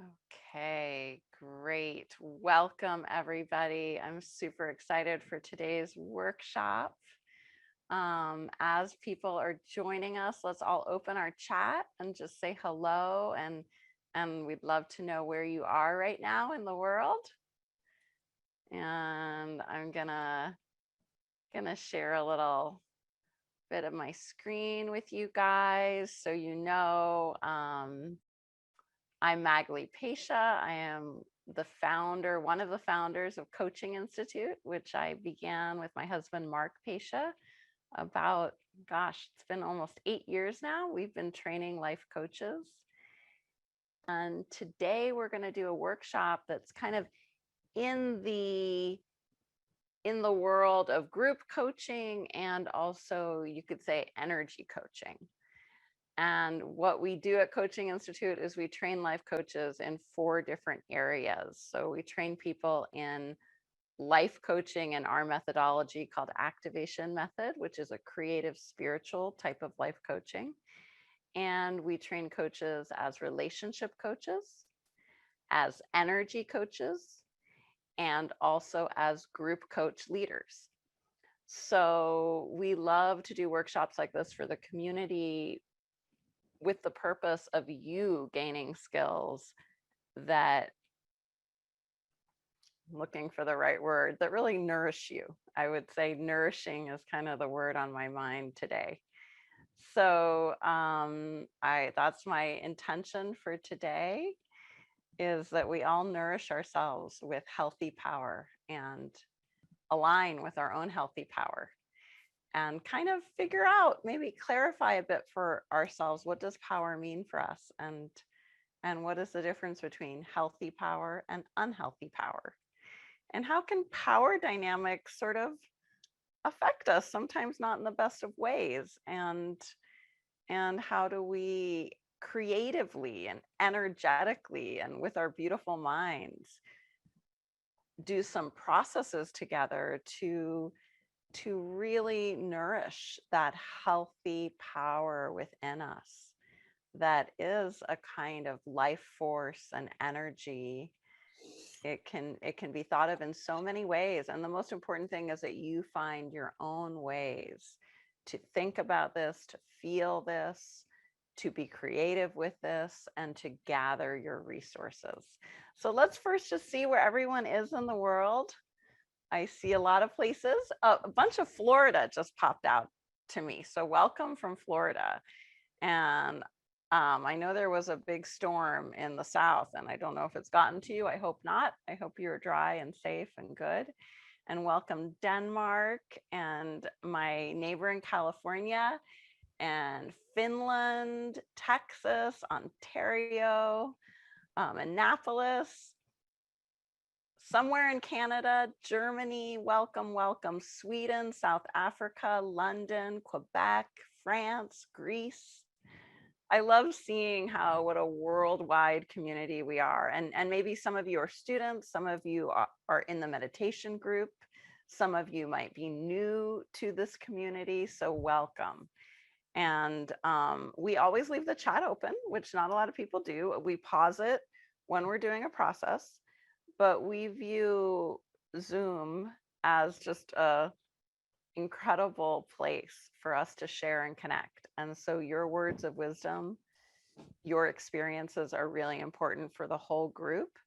Okay, great. Welcome, everybody. I'm super excited for today's workshop. As people are joining us, let's all open our chat and just say hello, and we'd love to know where you are right now in the world. And I'm gonna share a little bit of my screen with you guys so you know. I'm Magali Pesha. I am the founder, one of the founders of Coaching Institute, which I began with my husband, Mark Pesha, about, it's been almost 8 years now. We've been training life coaches. And today we're going to do a workshop that's kind of in the world of group coaching and also you could say energy coaching. And what we do at Coaching Institute is we train life coaches in 4 different areas. So we train people in life coaching and our methodology called Activation Method, which is a creative spiritual type of life coaching. And we train coaches as relationship coaches, as energy coaches, and also as group coach leaders. So we love to do workshops like this for the community with the purpose of you gaining skills that, I'm looking for the right word, that really nourish you. I would say nourishing is kind of the word on my mind today. So that's my intention for today, is that we all nourish ourselves with healthy power and align with our own healthy power and kind of figure out, maybe clarify a bit for ourselves, what does power mean for us, and what is the difference between healthy power and unhealthy power, and how can power dynamics sort of affect us, sometimes not in the best of ways, and how do we creatively and energetically and with our beautiful minds do some processes together to really nourish that healthy power within us that is a kind of life force and energy. It can be thought of in so many ways, and the most important thing is that you find your own ways to think about this, to feel this, to be creative with this, and to gather your resources. So let's first just see where everyone is in the world. I see a lot of places. A bunch of Florida just popped out to me. So welcome from Florida. And I know there was a big storm in the south, and I don't know if it's gotten to you. I hope not. I hope you're dry and safe and good. And welcome Denmark and my neighbor in California and Finland, Texas, Ontario, Annapolis, somewhere in Canada, Germany, welcome, welcome, Sweden, South Africa, London, Quebec, France, Greece. I love seeing what a worldwide community we are. And maybe some of you are students, some of you are in the meditation group, some of you might be new to this community, so welcome. And we always leave the chat open, which not a lot of people do. We pause it when we're doing a process, but we view Zoom as just a incredible place for us to share and connect. And so your words of wisdom, your experiences are really important for the whole group.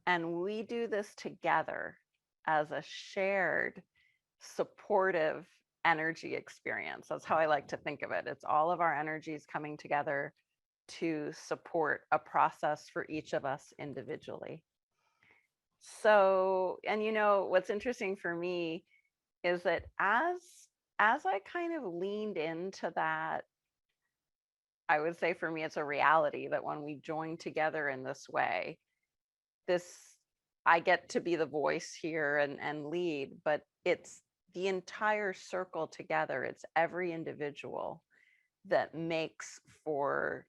And we do this together as a shared, supportive energy experience. That's how I like to think of it. It's all of our energies coming together to support a process for each of us individually. So, and what's interesting for me is that as I kind of leaned into that, I would say for me, it's a reality that when we join together in this way, I get to be the voice here and lead, but it's the entire circle together. It's every individual that makes for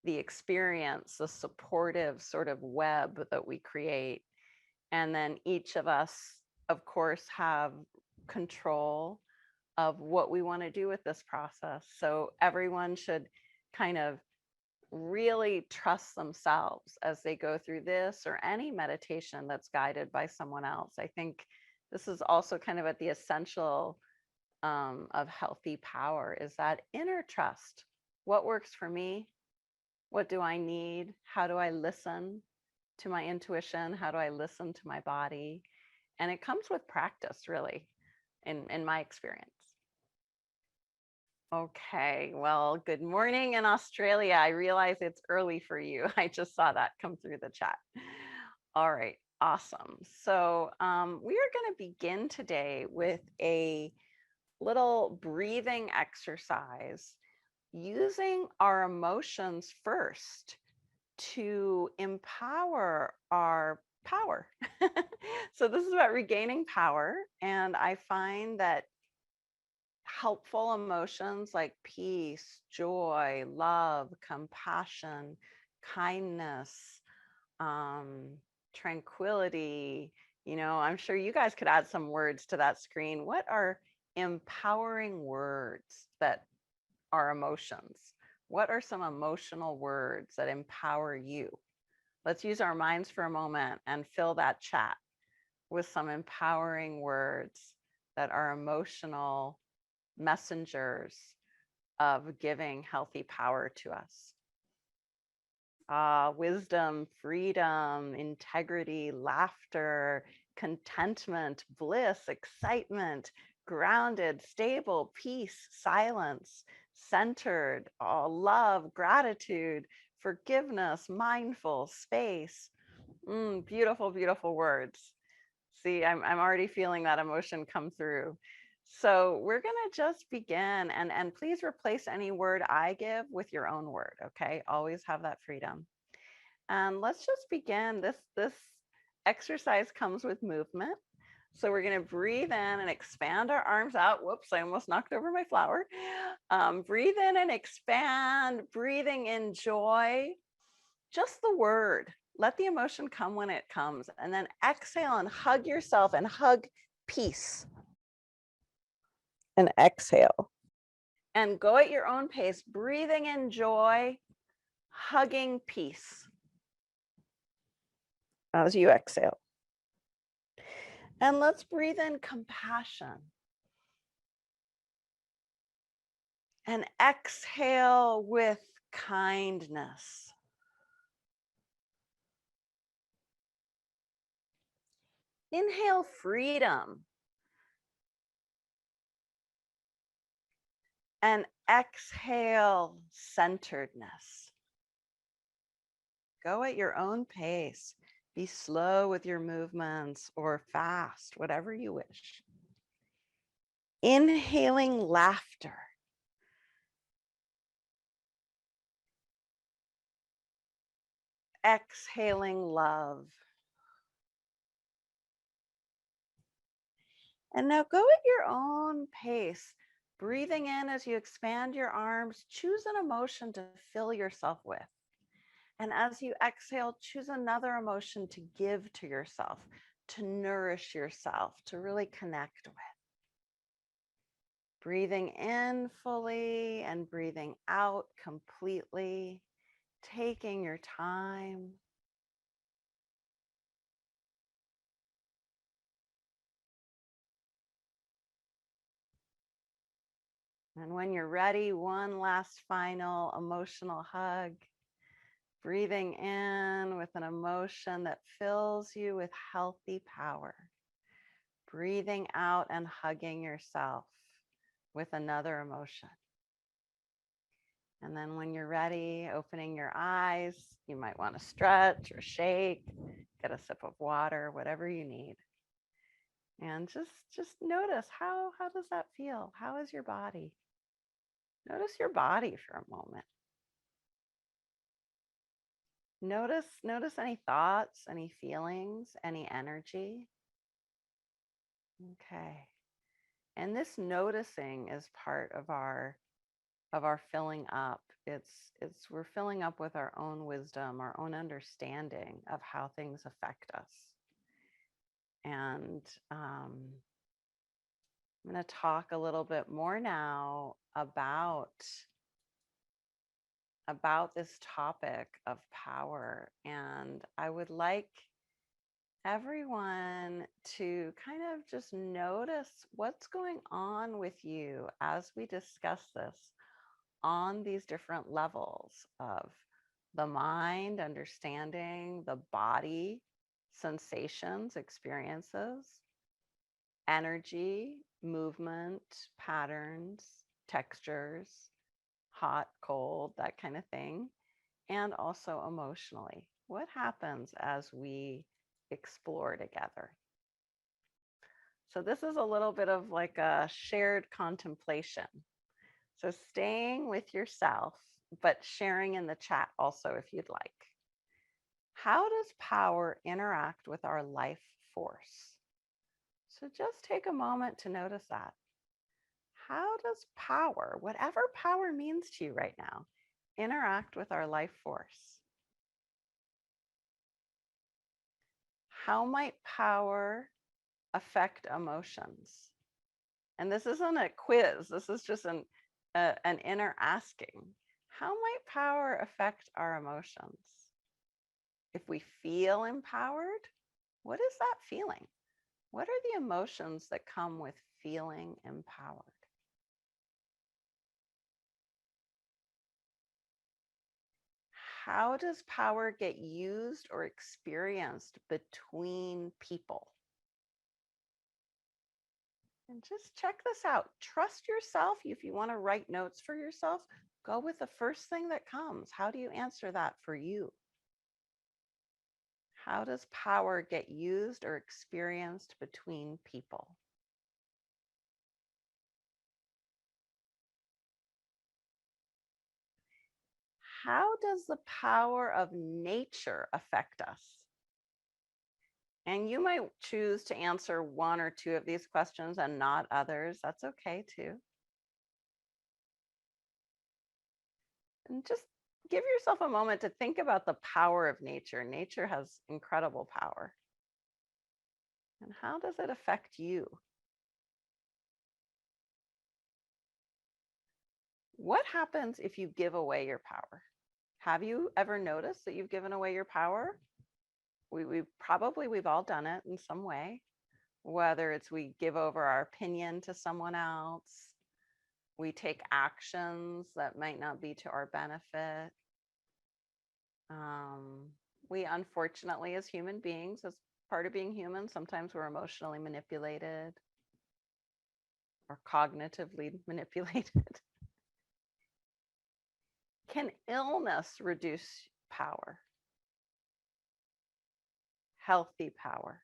the experience, the supportive sort of web that we create. And then each of us, of course, have control of what we want to do with this process. So everyone should kind of really trust themselves as they go through this or any meditation that's guided by someone else. I think this is also kind of at the essential of healthy power, is that inner trust. What works for me? What do I need? How do I listen to my intuition? How do I listen to my body? And it comes with practice, really, in my experience. Okay, well, good morning in Australia. I realize it's early for you. I just saw that come through the chat. All right, awesome. So we are going to begin today with a little breathing exercise using our emotions first to empower our power. So this is about regaining power. And I find that helpful emotions like peace, joy, love, compassion, kindness, tranquility. I'm sure you guys could add some words to that screen. What are empowering words that are emotions? What are some emotional words that empower you? Let's use our minds for a moment and fill that chat with some empowering words that are emotional messengers of giving healthy power to us. Wisdom, freedom, integrity, laughter, contentment, bliss, excitement, grounded, stable, peace, silence, centered, love, gratitude, forgiveness, mindful, space. Beautiful, beautiful words. See, I'm already feeling that emotion come through. So we're going to just begin, and please replace any word I give with your own word. Okay. Always have that freedom. And let's just begin. This exercise comes with movement. So we're going to breathe in and expand our arms out. Whoops, I almost knocked over my flower. Breathe in and expand, breathing in joy, just the word. Let the emotion come when it comes. And then exhale and hug yourself and hug peace. And exhale. And go at your own pace, breathing in joy, hugging peace as you exhale. And let's breathe in compassion. And exhale with kindness. Inhale freedom. And exhale centeredness. Go at your own pace. Be slow with your movements or fast, whatever you wish. Inhaling laughter. Exhaling love. And now go at your own pace, breathing in as you expand your arms. Choose an emotion to fill yourself with. And as you exhale, choose another emotion to give to yourself, to nourish yourself, to really connect with. Breathing in fully and breathing out completely, taking your time. And when you're ready, one last final emotional hug. Breathing in with an emotion that fills you with healthy power. Breathing out and hugging yourself with another emotion. And then when you're ready, opening your eyes, you might want to stretch or shake, get a sip of water, whatever you need. And just notice how does that feel? How is your body? Notice your body for a moment. Notice any thoughts, any feelings, any energy. Okay. And this noticing is part of our filling up. It's we're filling up with our own wisdom, our own understanding of how things affect us. And I'm going to talk a little bit more now about about this topic of power. And I would like everyone to kind of just notice what's going on with you as we discuss this on these different levels of the mind, understanding, the body, sensations, experiences, energy, movement, patterns, textures, hot, cold, that kind of thing, and also emotionally. What happens as we explore together? So, this is a little bit of like a shared contemplation. So, staying with yourself, but sharing in the chat also if you'd like. How does power interact with our life force? So, just take a moment to notice that. How does power, whatever power means to you right now, interact with our life force? How might power affect emotions? And this isn't a quiz, this is just an inner asking. How might power affect our emotions? If we feel empowered, what is that feeling? What are the emotions that come with feeling empowered? How does power get used or experienced between people? And just check this out. Trust yourself. If you want to write notes for yourself, go with the first thing that comes. How do you answer that for you? How does power get used or experienced between people? How does the power of nature affect us? And you might choose to answer one or two of these questions and not others. That's okay too. And just give yourself a moment to think about the power of nature. Nature has incredible power. And how does it affect you? What happens if you give away your power? Have you ever noticed that you've given away your power? We've all done it in some way, whether it's we give over our opinion to someone else, we take actions that might not be to our benefit. We unfortunately, as human beings, as part of being human, sometimes we're emotionally manipulated or cognitively manipulated. Can illness reduce power? Healthy power.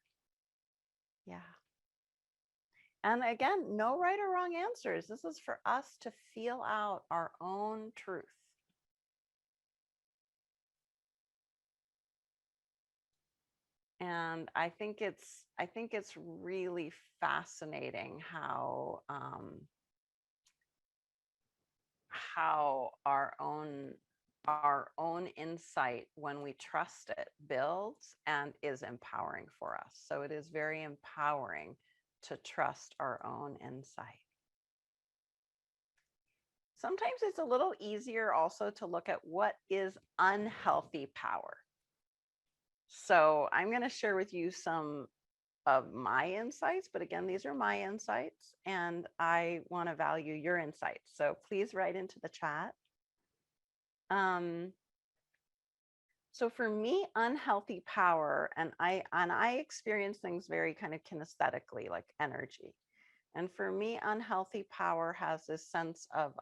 Yeah. And again, no right or wrong answers. This is for us to feel out our own truth. And I think it's really fascinating how our own insight, when we trust it, builds and is empowering for us. So it is very empowering to trust our own insight. Sometimes it's a little easier also to look at what is unhealthy power. So I'm going to share with you some of my insights, but again, these are my insights and I want to value your insights. So please write into the chat. So for me, unhealthy power, and I experience things very kind of kinesthetically, like energy. And for me, unhealthy power has this sense of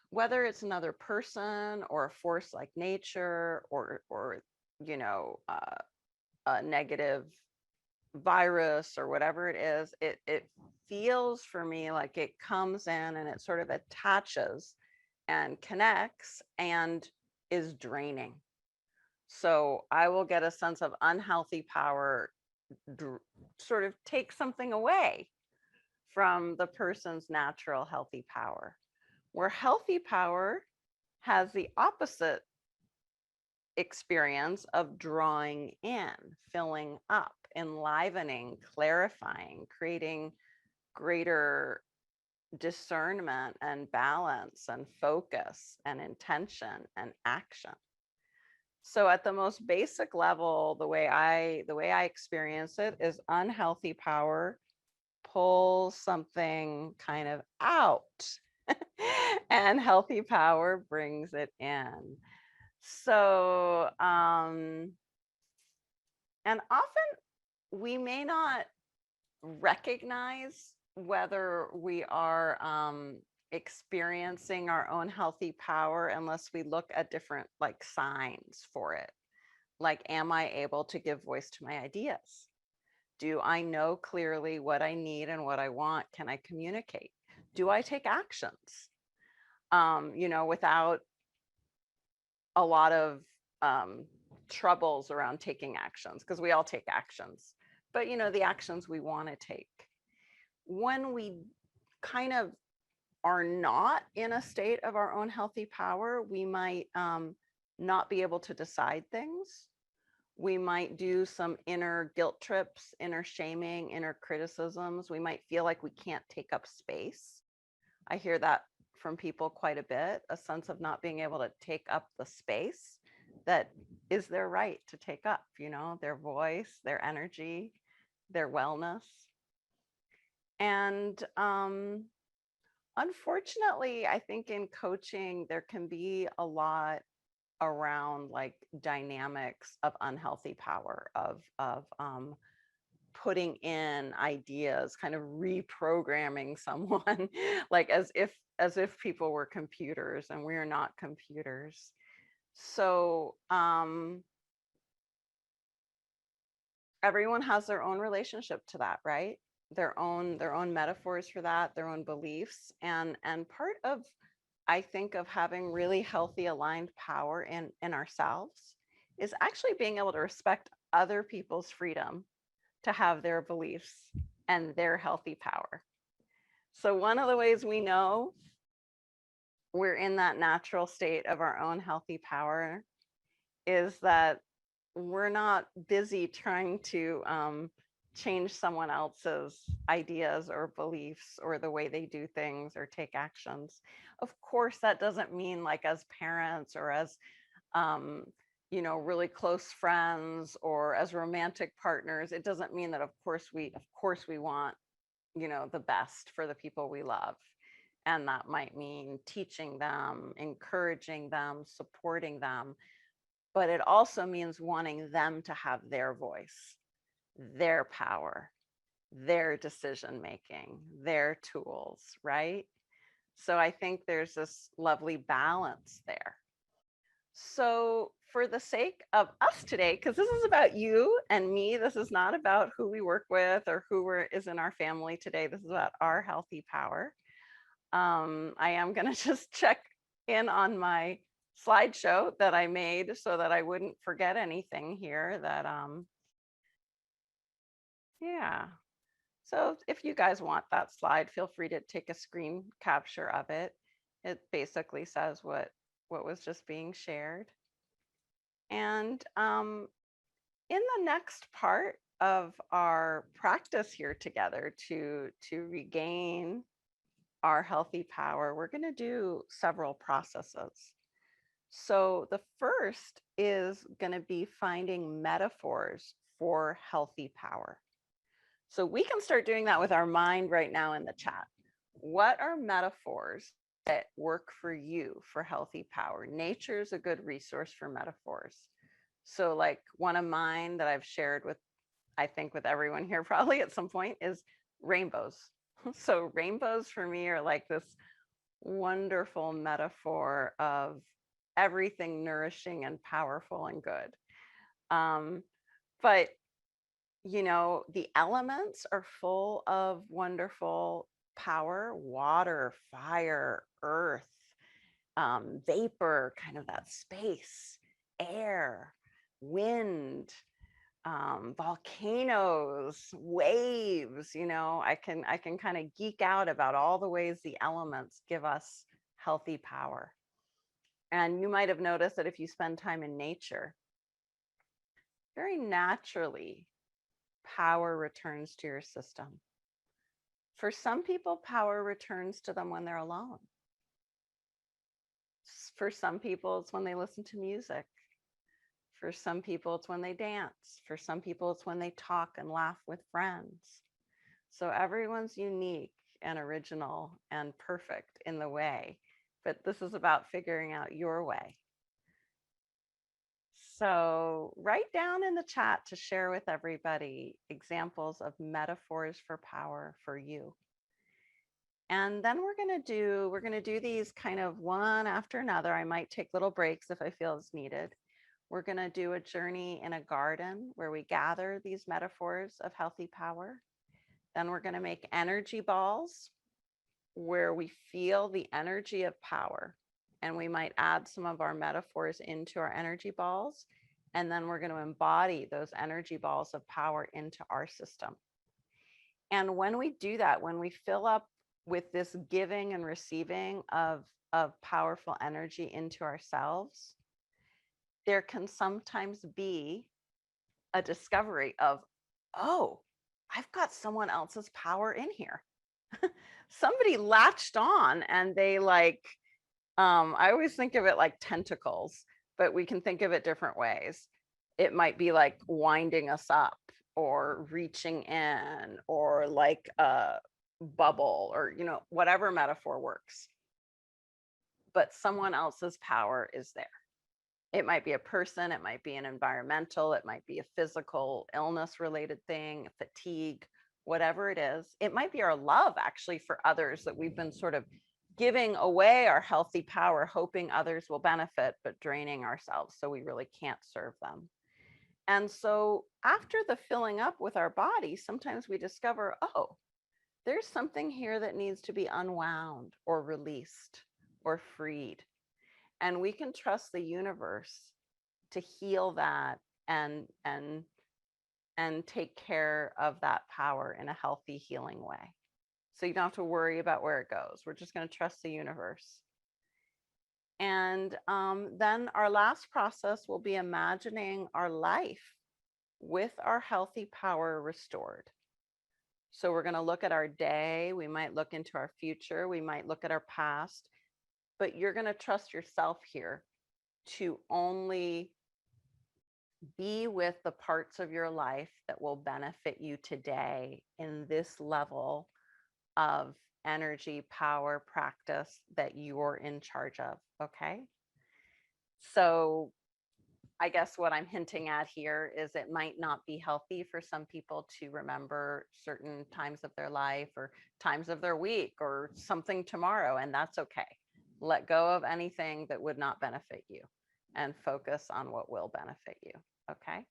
whether it's another person or a force like nature or you know a negative virus or whatever it is, it feels for me like it comes in and it sort of attaches and connects and is draining. So I will get a sense of unhealthy power sort of take something away from the person's natural healthy power, where healthy power has the opposite experience of drawing in, filling up, enlivening, clarifying, creating greater discernment and balance and focus and intention and action. So at the most basic level, the way I experience it is unhealthy power pulls something kind of out and healthy power brings it in. So and often we may not recognize whether we are experiencing our own healthy power unless we look at different like signs for it. Like, am I able to give voice to my ideas? Do I know clearly what I need and what I want? Can I communicate? Do I take actions? Without a lot of troubles around taking actions, because we all take actions, but the actions we want to take. When we kind of are not in a state of our own healthy power, we might not be able to decide things. We might do some inner guilt trips, inner shaming, inner criticisms. We might feel like we can't take up space. I hear that from people quite a bit, a sense of not being able to take up the space that is their right to take up, their voice, their energy, their wellness. And unfortunately, I think in coaching, there can be a lot around like dynamics of unhealthy power, of putting in ideas, kind of reprogramming someone, like as if people were computers, and we are not computers. So everyone has their own relationship to that, right? Their own metaphors for that, their own beliefs, and part of, I think, of having really healthy aligned power in ourselves is actually being able to respect other people's freedom to have their beliefs and their healthy power. So one of the ways we know we're in that natural state of our own healthy power is that we're not busy trying to change someone else's ideas or beliefs or the way they do things or take actions. Of course, that doesn't mean like as parents or as really close friends or as romantic partners. It doesn't mean that of course we want the best for the people we love. And that might mean teaching them, encouraging them, supporting them. But it also means wanting them to have their voice, their power, their decision making, their tools, right? So I think there's this lovely balance there. So for the sake of us today, because this is about you and me, this is not about who we work with or is in our family today. This is about our healthy power. I am going to just check in on my slideshow that I made so that I wouldn't forget anything here that, yeah. So if you guys want that slide, feel free to take a screen capture of it. It basically says what was just being shared. And in the next part of our practice here together to regain our healthy power, we're going to do several processes. So the first is going to be finding metaphors for healthy power. So we can start doing that with our mind right now in the chat. What are metaphors that work for you for healthy power? Nature is a good resource for metaphors. So like one of mine that I've shared with, I think with everyone here probably at some point, is rainbows. So rainbows for me are like this wonderful metaphor of everything nourishing and powerful and good. But the elements are full of wonderful power: water, fire, earth, vapor, kind of that space, air, wind, volcanoes, waves. I can kind of geek out about all the ways the elements give us healthy power. And you might have noticed that if you spend time in nature, very naturally, power returns to your system. For some people, power returns to them when they're alone. For some people, it's when they listen to music. For some people, it's when they dance. For some people, it's when they talk and laugh with friends. So everyone's unique and original and perfect in the way, but this is about figuring out your way. So write down in the chat to share with everybody examples of metaphors for power for you. And then we're going to do these kind of one after another. I might take little breaks if I feel it's needed. We're going to do a journey in a garden where we gather these metaphors of healthy power. Then we're going to make energy balls where we feel the energy of power, and we might add some of our metaphors into our energy balls. And then we're going to embody those energy balls of power into our system. And when we do that, when we fill up with this giving and receiving of powerful energy into ourselves, there can sometimes be a discovery of, oh, I've got someone else's power in here. Somebody latched on and they like, I always think of it like tentacles, but we can think of it different ways. It might be like winding us up or reaching in or like a bubble or, whatever metaphor works. But someone else's power is there. It might be a person, it might be an environmental, it might be a physical illness related thing, fatigue, whatever it is. It might be our love actually for others, that we've been sort of giving away our healthy power, hoping others will benefit, but draining ourselves so we really can't serve them. And so after the filling up with our body, sometimes we discover, oh, there's something here that needs to be unwound or released or freed. And we can trust the universe to heal that and take care of that power in a healthy, healing way. So you don't have to worry about where it goes. We're just going to trust the universe. And then our last process will be imagining our life with our healthy power restored. So we're going to look at our day. We might look into our future. We might look at our past. But you're going to trust yourself here to only be with the parts of your life that will benefit you today in this level of energy, power, practice that you're in charge of. Okay. So I guess what I'm hinting at here is it might not be healthy for some people to remember certain times of their life or times of their week or something tomorrow, and that's okay. Let go of anything that would not benefit you and focus on what will benefit you. Okay.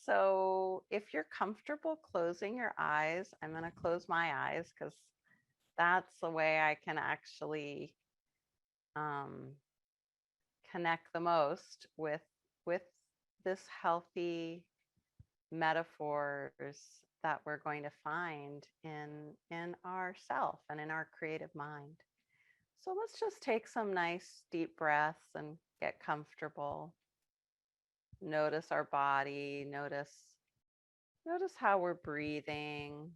So if you're comfortable closing your eyes, I'm going to close my eyes because that's the way I can actually connect the most with this healthy metaphors that we're going to find in ourself and in our creative mind. So let's just take some nice deep breaths and get comfortable. Notice our body, notice how we're breathing.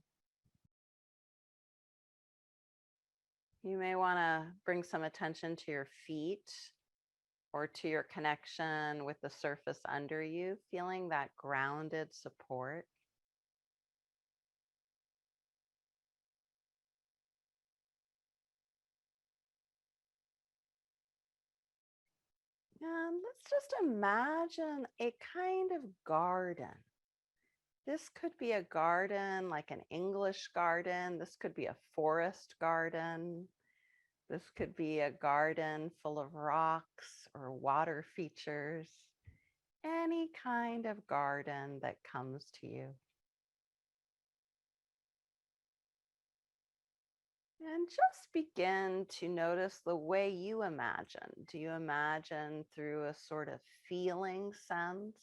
You may want to bring some attention to your feet or to your connection with the surface under you, feeling that grounded support. And let's just imagine a kind of garden. This could be a garden like an English garden. This could be a forest garden. This could be a garden full of rocks or water features. Any kind of garden that comes to you. And just begin to notice the way you imagine. Do you imagine through a sort of feeling sense?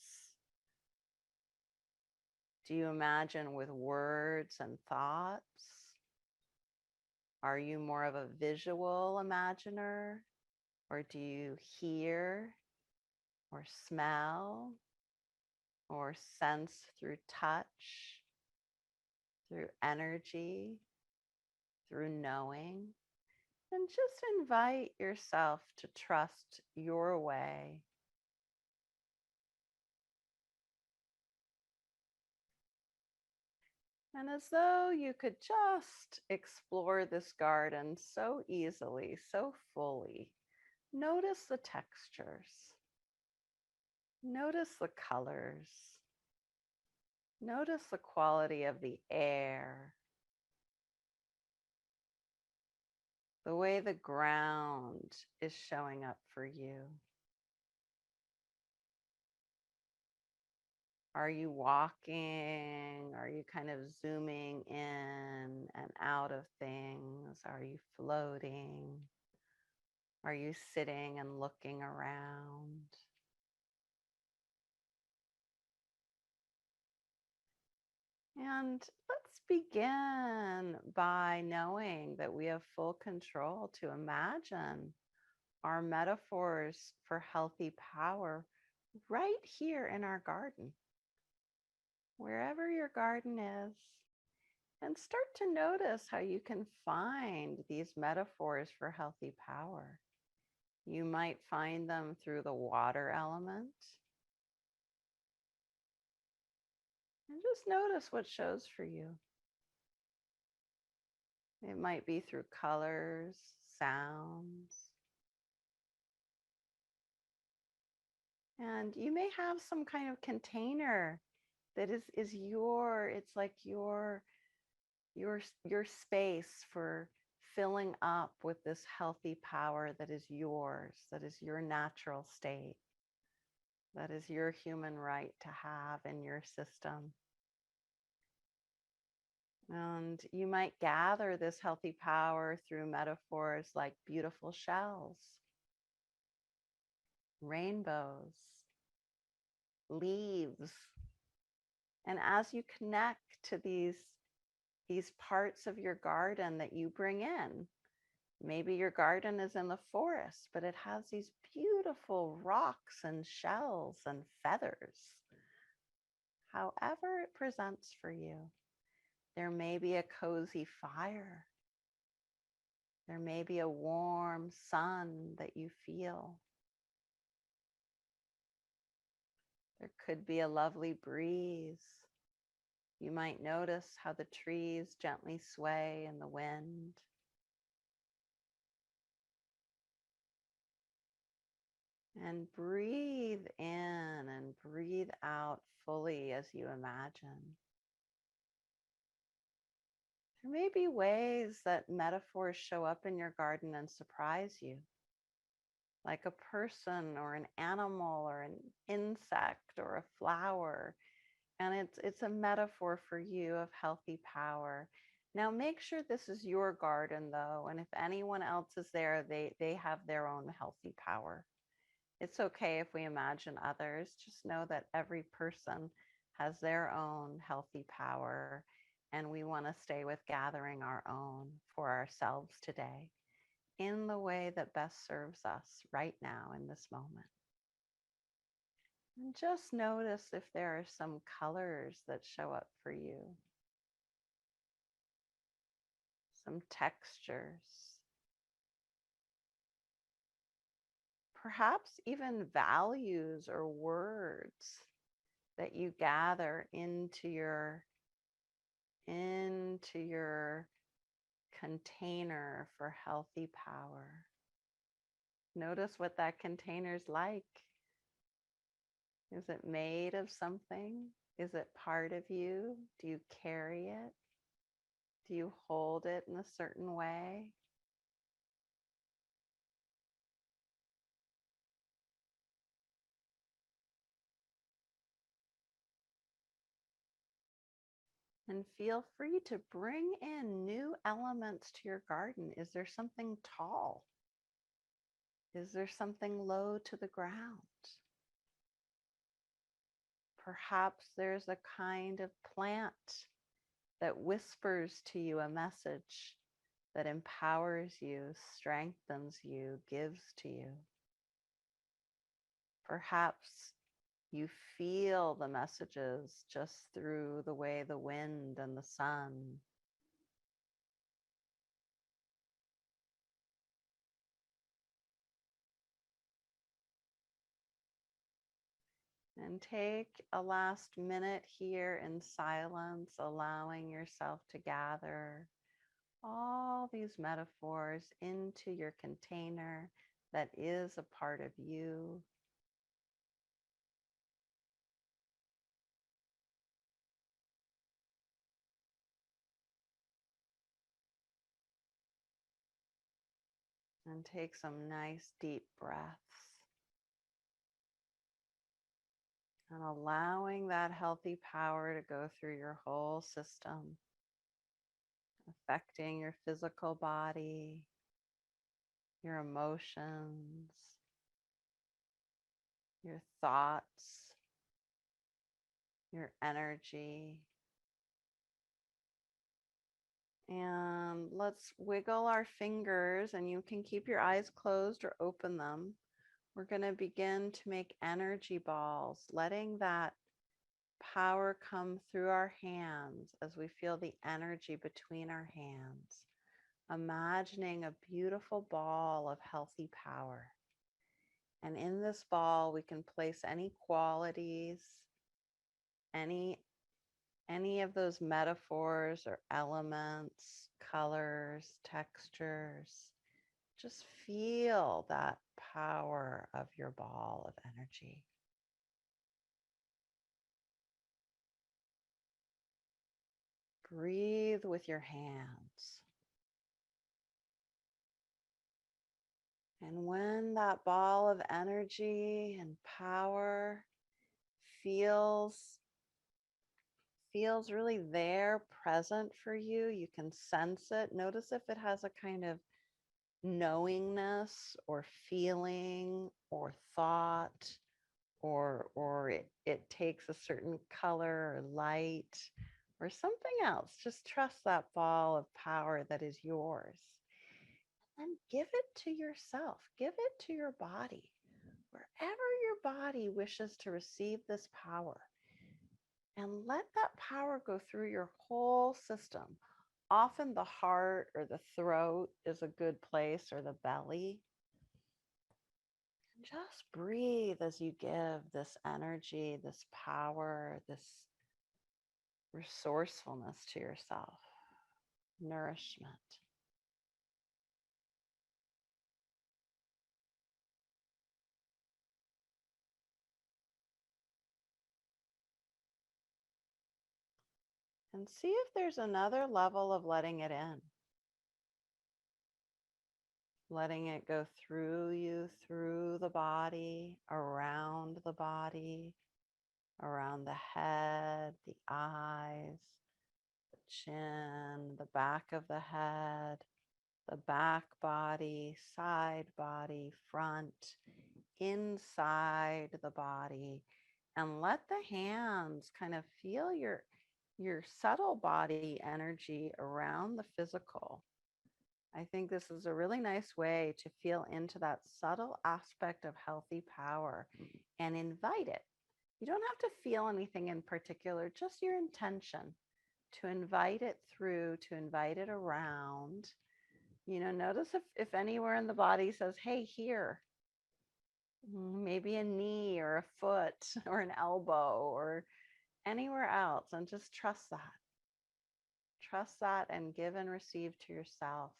Do you imagine with words and thoughts? Are you more of a visual imaginer? Or do you hear or smell or sense through touch, through energy? through knowing, and just invite yourself to trust your way. And as though you could just explore this garden so easily, so fully, notice the textures, notice the colors, notice the quality of the air, the way the ground is showing up for you. Are you walking? Are you kind of zooming in and out of things? Are you floating? Are you sitting and looking around? And let's begin by knowing that we have full control to imagine our metaphors for healthy power right here in our garden, wherever your garden is. And start to notice how you can find these metaphors for healthy power. You might find them through the water element. And just notice what shows for you. It might be through colors, sounds. And you may have some kind of container that is it's like your space for filling up with this healthy power that is yours, that is your natural state, that is your human right to have in your system. And you might gather this healthy power through metaphors like beautiful shells, rainbows, leaves. And as you connect to these parts of your garden that you bring in, maybe your garden is in the forest, but it has these beautiful rocks and shells and feathers. However it presents for you, there may be a cozy fire. There may be a warm sun that you feel. There could be a lovely breeze. You might notice how the trees gently sway in the wind. And breathe in and breathe out fully as you imagine. There may be ways that metaphors show up in your garden and surprise you, like a person or an animal or an insect or a flower. And it's a metaphor for you of healthy power. Now make sure this is your garden though, and if anyone else is there, they have their own healthy power. It's okay if we imagine others. Just know that every person has their own healthy power, and we want to stay with gathering our own for ourselves today in the way that best serves us right now in this moment. And just notice if there are some colors that show up for you, some textures, perhaps even values or words that you gather into your container for healthy power. Notice what that container's like. Is it made of something? Is it part of you? Do you carry it? Do you hold it in a certain way? And feel free to bring in new elements to your garden. Is there something tall? Is there something low to the ground? Perhaps there's a kind of plant that whispers to you a message that empowers you, strengthens you, gives to you. Perhaps you feel the messages just through the way the wind and the sun And take a last minute here in silence, allowing yourself to gather all these metaphors into your container that is a part of you. And take some nice deep breaths. And allowing that healthy power to go through your whole system, affecting your physical body, your emotions, your thoughts, your energy. And let's wiggle our fingers, and you can keep your eyes closed or open them. We're going to begin to make energy balls, letting that power come through our hands as we feel the energy between our hands. Imagining a beautiful ball of healthy power. And in this ball, we can place any qualities, any of those metaphors or elements, colors, textures. Just feel that power of your ball of energy. Breathe with your hands. And when that ball of energy and power feels really there, present for you, you can sense it. Notice if it has a kind of knowingness or feeling or thought, or it takes a certain color or light or something else. Just trust that ball of power that is yours. And give it to yourself. Give it to your body. Wherever your body wishes to receive this power. And let that power go through your whole system. Often the heart or the throat is a good place, or the belly. And just breathe as you give this energy, this power, this resourcefulness to yourself, nourishment. And see if there's another level of letting it in. Letting it go through you, through the body, around the body, around the head, the eyes, the chin, the back of the head, the back body, side body, front, inside the body. And let the hands kind of feel your subtle body energy around the physical. I think this is a really nice way to feel into that subtle aspect of healthy power and invite it. You don't have to feel anything in particular, just your intention to invite it through, to invite it around. Notice if anywhere in the body says, hey, here, maybe a knee or a foot or an elbow or anywhere else, and just trust that. Trust that and give and receive to yourself.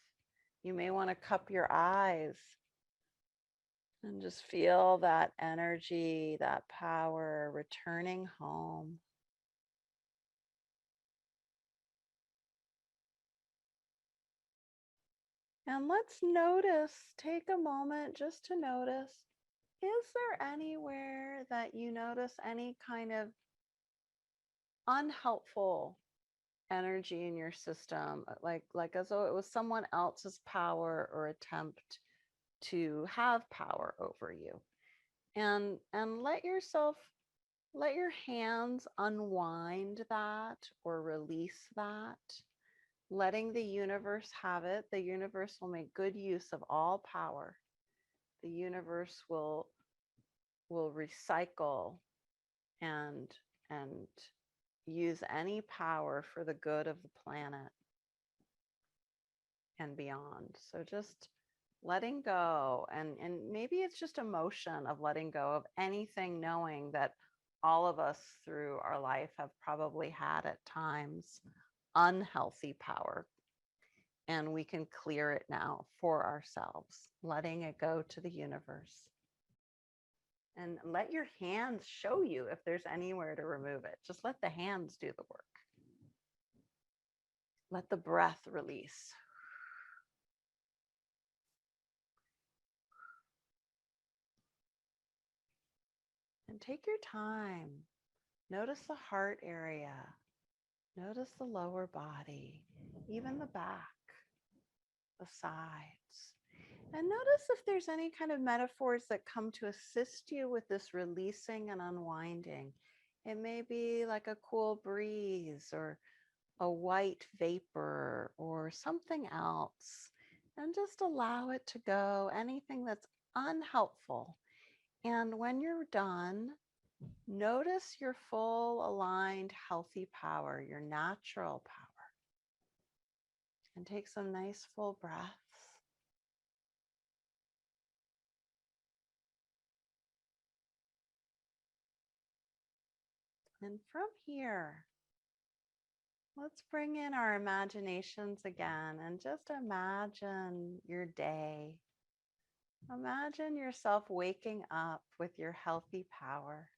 You may want to cup your eyes and just feel that energy, that power returning home. And let's notice, take a moment just to notice, is there anywhere that you notice any kind of unhelpful energy in your system, like as though it was someone else's power or attempt to have power over you? And let your hands unwind that or release that, letting the universe have it. The universe will make good use of all power. The universe will recycle and use any power for the good of the planet and beyond. So just letting go, and maybe it's just emotion of letting go of anything, knowing that all of us through our life have probably had at times unhealthy power, and we can clear it now for ourselves, letting it go to the universe. And let your hands show you if there's anywhere to remove it. Just let the hands do the work. Let the breath release. And take your time. Notice the heart area. Notice the lower body, even the back, the sides. And notice if there's any kind of metaphors that come to assist you with this releasing and unwinding. It may be like a cool breeze or a white vapor or something else. And just allow it to go, anything that's unhelpful. And when you're done, notice your full aligned healthy power, your natural power. And take some nice full breaths. And from here, let's bring in our imaginations again and just imagine your day. Imagine yourself waking up with your healthy power.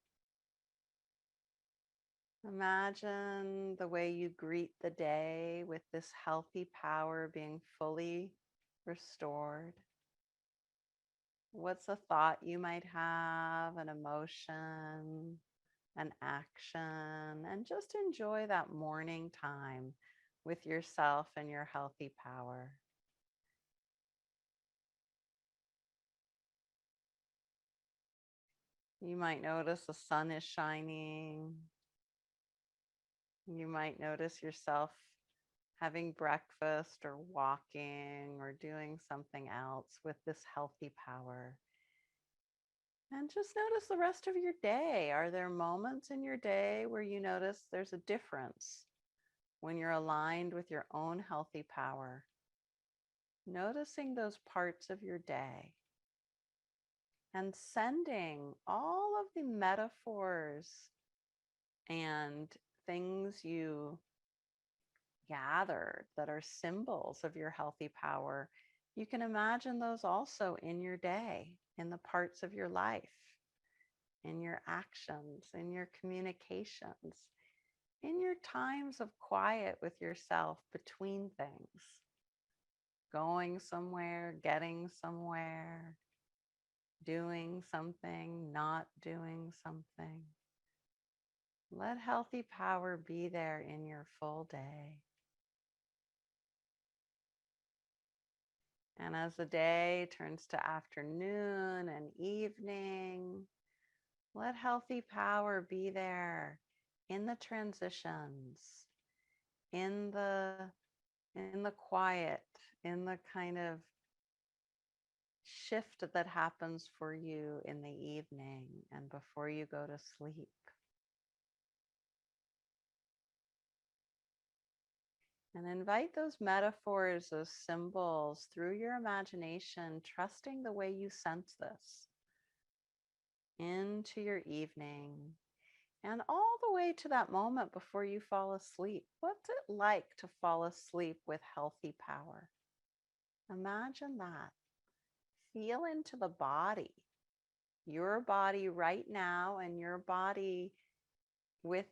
Imagine the way you greet the day with this healthy power being fully restored. What's a thought you might have, an emotion, an action, and just enjoy that morning time with yourself and your healthy power. You might notice the sun is shining. You might notice yourself having breakfast or walking or doing something else with this healthy power. And just notice the rest of your day. Are there moments in your day where you notice there's a difference when you're aligned with your own healthy power? Noticing those parts of your day and sending all of the metaphors and things you gathered that are symbols of your healthy power. You can imagine those also in your day, in the parts of your life, in your actions, in your communications, in your times of quiet with yourself between things, going somewhere, getting somewhere, doing something, not doing something. Let healthy power be there in your full day. And as the day turns to afternoon and evening, let healthy power be there in the transitions, in the quiet, in the kind of shift that happens for you in the evening and before you go to sleep. And invite those metaphors, those symbols through your imagination, trusting the way you sense this into your evening and all the way to that moment before you fall asleep. What's it like to fall asleep with healthy power? Imagine that. Feel into the body, your body right now, and your body with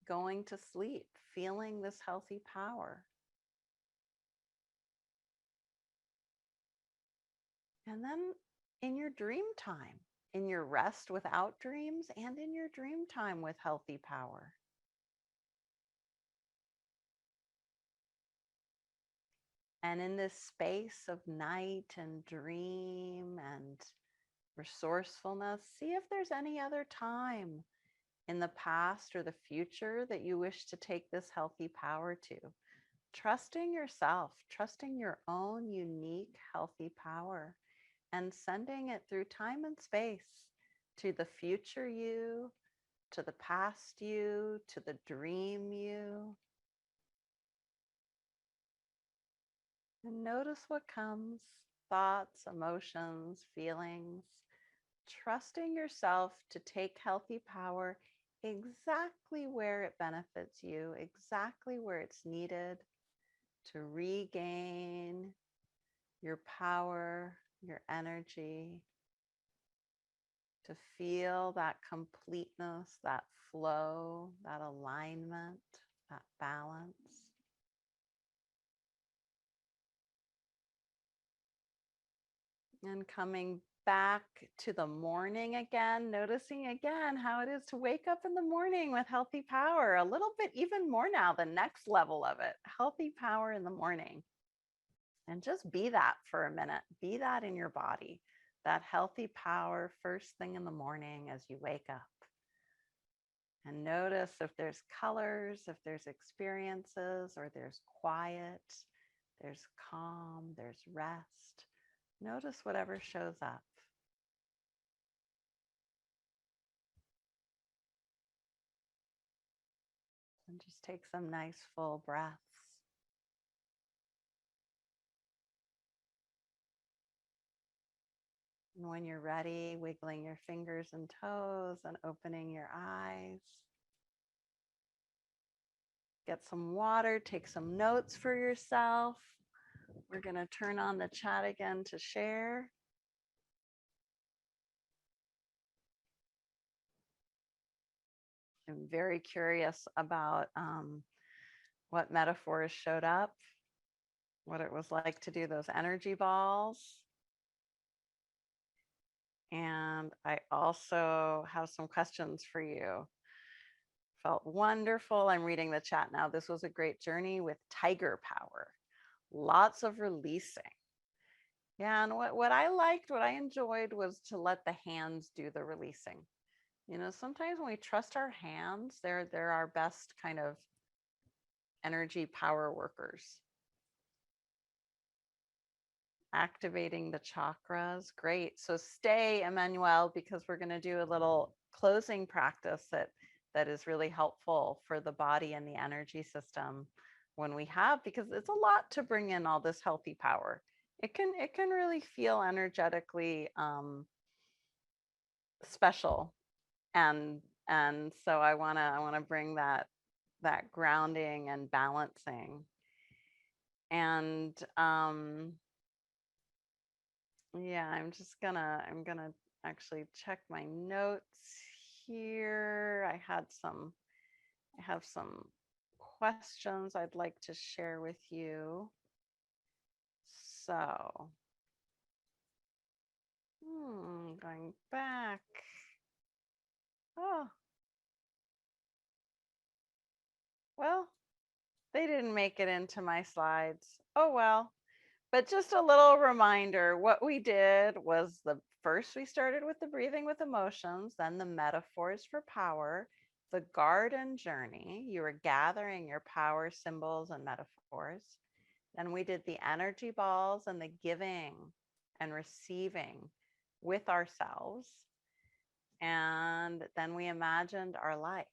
going to sleep, feeling this healthy power. And then in your dream time, in your rest without dreams, and in your dream time with healthy power. And in this space of night and dream and resourcefulness, see if there's any other time in the past or the future that you wish to take this healthy power to. Trusting yourself, trusting your own unique healthy power, and sending it through time and space to the future you, to the past you, to the dream you. And notice what comes, thoughts, emotions, feelings. trusting yourself to take healthy power exactly where it benefits you, exactly where it's needed to regain your power, your energy, to feel that completeness, that flow, that alignment, that balance. And coming back to the morning again, noticing again how it is to wake up in the morning with healthy power, a little bit even more now, the next level of it, healthy power in the morning. And just be that for a minute, be that in your body, that healthy power first thing in the morning as you wake up. And notice if there's colors, if there's experiences, or there's quiet, there's calm, there's rest. Notice whatever shows up. And just take some nice full breaths. And when you're ready, wiggling your fingers and toes and opening your eyes. Get some water, take some notes for yourself. We're going to turn on the chat again to share. I'm very curious about what metaphors showed up, what it was like to do those energy balls. And I also have some questions for you. Felt wonderful. I'm reading the chat now. This was a great journey with tiger power. Lots of releasing. Yeah, and what I liked, what I enjoyed was to let the hands do the releasing. You know, sometimes when we trust our hands, they're our best kind of energy power workers. Activating the chakras. Great. So stay, Emmanuel, because we're going to do a little closing practice that is really helpful for the body and the energy system when we have, because it's a lot to bring in all this healthy power. It can really feel energetically special, and so I want to bring that grounding and balancing. And yeah, I'm gonna actually check my notes here. I have some questions I'd like to share with you. So, going back. Oh, well, they didn't make it into my slides. Oh, well. But just a little reminder, what we did was first we started with the breathing with emotions, then the metaphors for power, the garden journey. You were gathering your power symbols and metaphors. Then we did the energy balls and the giving and receiving with ourselves. And then we imagined our life,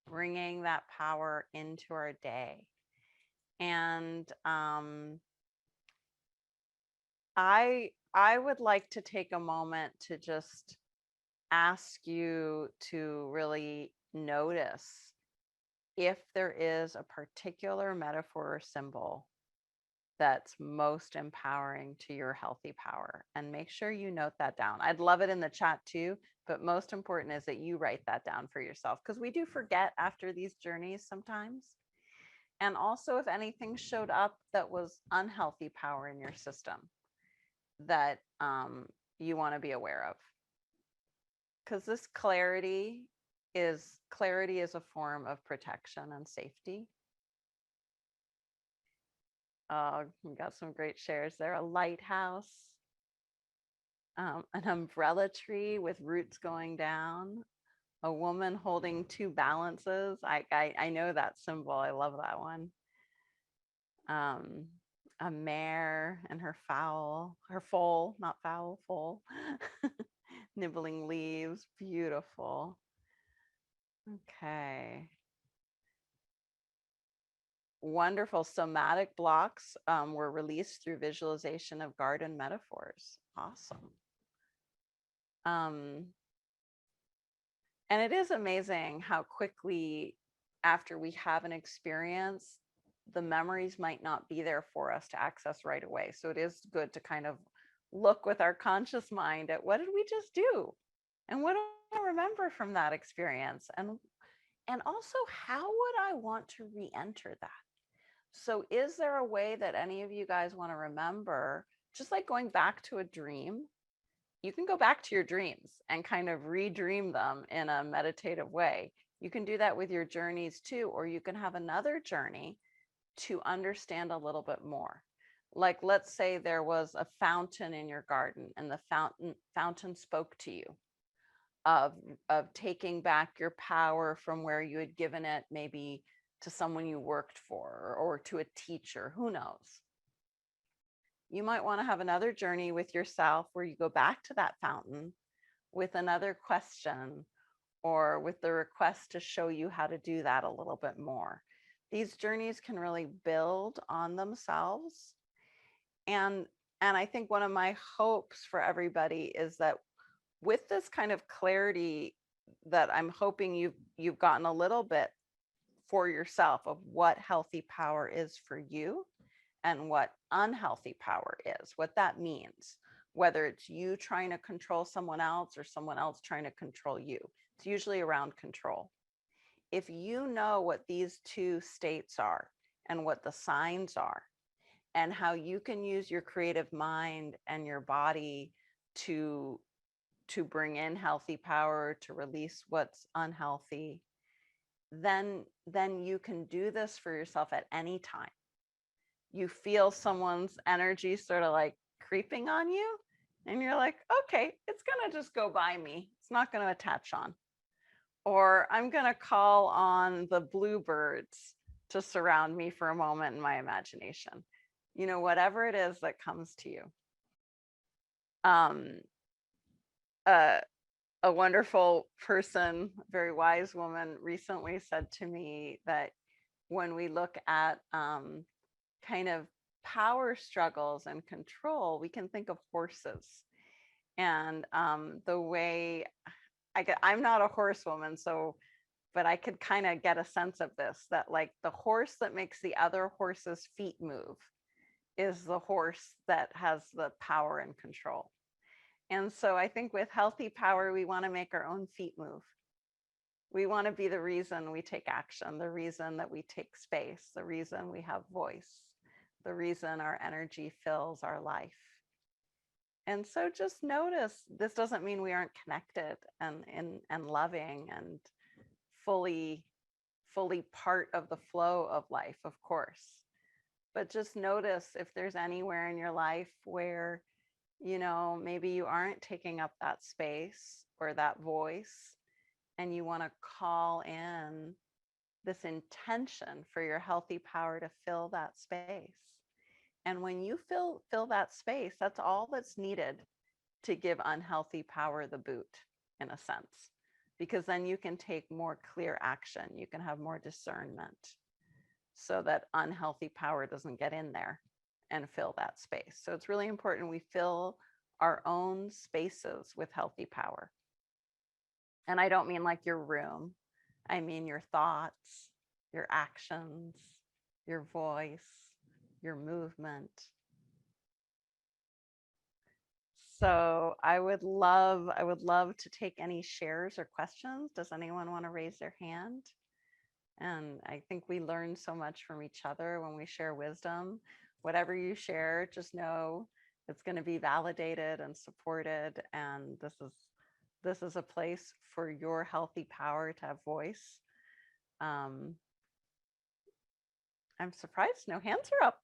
bringing that power into our day. And I would like to take a moment to just ask you to really notice if there is a particular metaphor or symbol that's most empowering to your healthy power, and make sure you note that down. I'd love it in the chat too, but most important is that you write that down for yourself, because we do forget after these journeys sometimes. And also, if anything showed up that was unhealthy power in your system that you want to be aware of, because this clarity is a form of protection and safety. We got some great shares there. A lighthouse, an umbrella tree with roots going down, a woman holding two balances. I know that symbol. I love that one. A mare and her foal, not fowl, foal, nibbling leaves. Beautiful. Okay. Wonderful. Somatic blocks were released through visualization of garden metaphors. Awesome. Um, and it is amazing how quickly after we have an experience, the memories might not be there for us to access right away. So it is good to kind of look with our conscious mind at what did we just do? And what do I remember from that experience? And also, how would I want to re-enter that? So is there a way that any of you guys want to remember, just like going back to a dream? You can go back to your dreams and kind of redream them in a meditative way. You can do that with your journeys too, or you can have another journey to understand a little bit more. Like, let's say there was a fountain in your garden and the fountain spoke to you of taking back your power from where you had given it, maybe to someone you worked for or to a teacher, who knows. You might want to have another journey with yourself where you go back to that fountain with another question or with the request to show you how to do that a little bit more. These journeys can really build on themselves. And I think one of my hopes for everybody is that with this kind of clarity that I'm hoping you've gotten a little bit for yourself of what healthy power is for you and what unhealthy power is, what that means, whether it's you trying to control someone else or someone else trying to control you. It's usually around control. If you know what these two states are and what the signs are and how you can use your creative mind and your body to bring in healthy power, to release what's unhealthy, then you can do this for yourself at any time. You feel someone's energy sort of like creeping on you and you're like, okay, it's going to just go by me. It's not going to attach on. Or I'm going to call on the bluebirds to surround me for a moment in my imagination. You know, whatever it is that comes to you. A wonderful person, very wise woman, recently said to me that when we look at kind of power struggles and control, we can think of horses. And the way I'm not a horsewoman, so, but I could kind of get a sense of this, that like the horse that makes the other horse's feet move is the horse that has the power and control. And so I think with healthy power, we want to make our own feet move. We want to be the reason we take action, the reason that we take space, the reason we have voice, the reason our energy fills our life. And so just notice, this doesn't mean we aren't connected and loving and fully part of the flow of life, of course. But just notice if there's anywhere in your life where, you know, maybe you aren't taking up that space or that voice, and you want to call in this intention for your healthy power to fill that space. And when you fill that space, that's all that's needed to give unhealthy power the boot, in a sense, because then you can take more clear action. You can have more discernment so that unhealthy power doesn't get in there and fill that space. So it's really important we fill our own spaces with healthy power. And I don't mean like your room. I mean your thoughts, your actions, your voice, your movement. So I would love to take any shares or questions. Does anyone want to raise their hand? And I think we learn so much from each other when we share wisdom. Whatever you share, just know it's going to be validated and supported. And this is a place for your healthy power to have voice. I'm surprised no hands are up.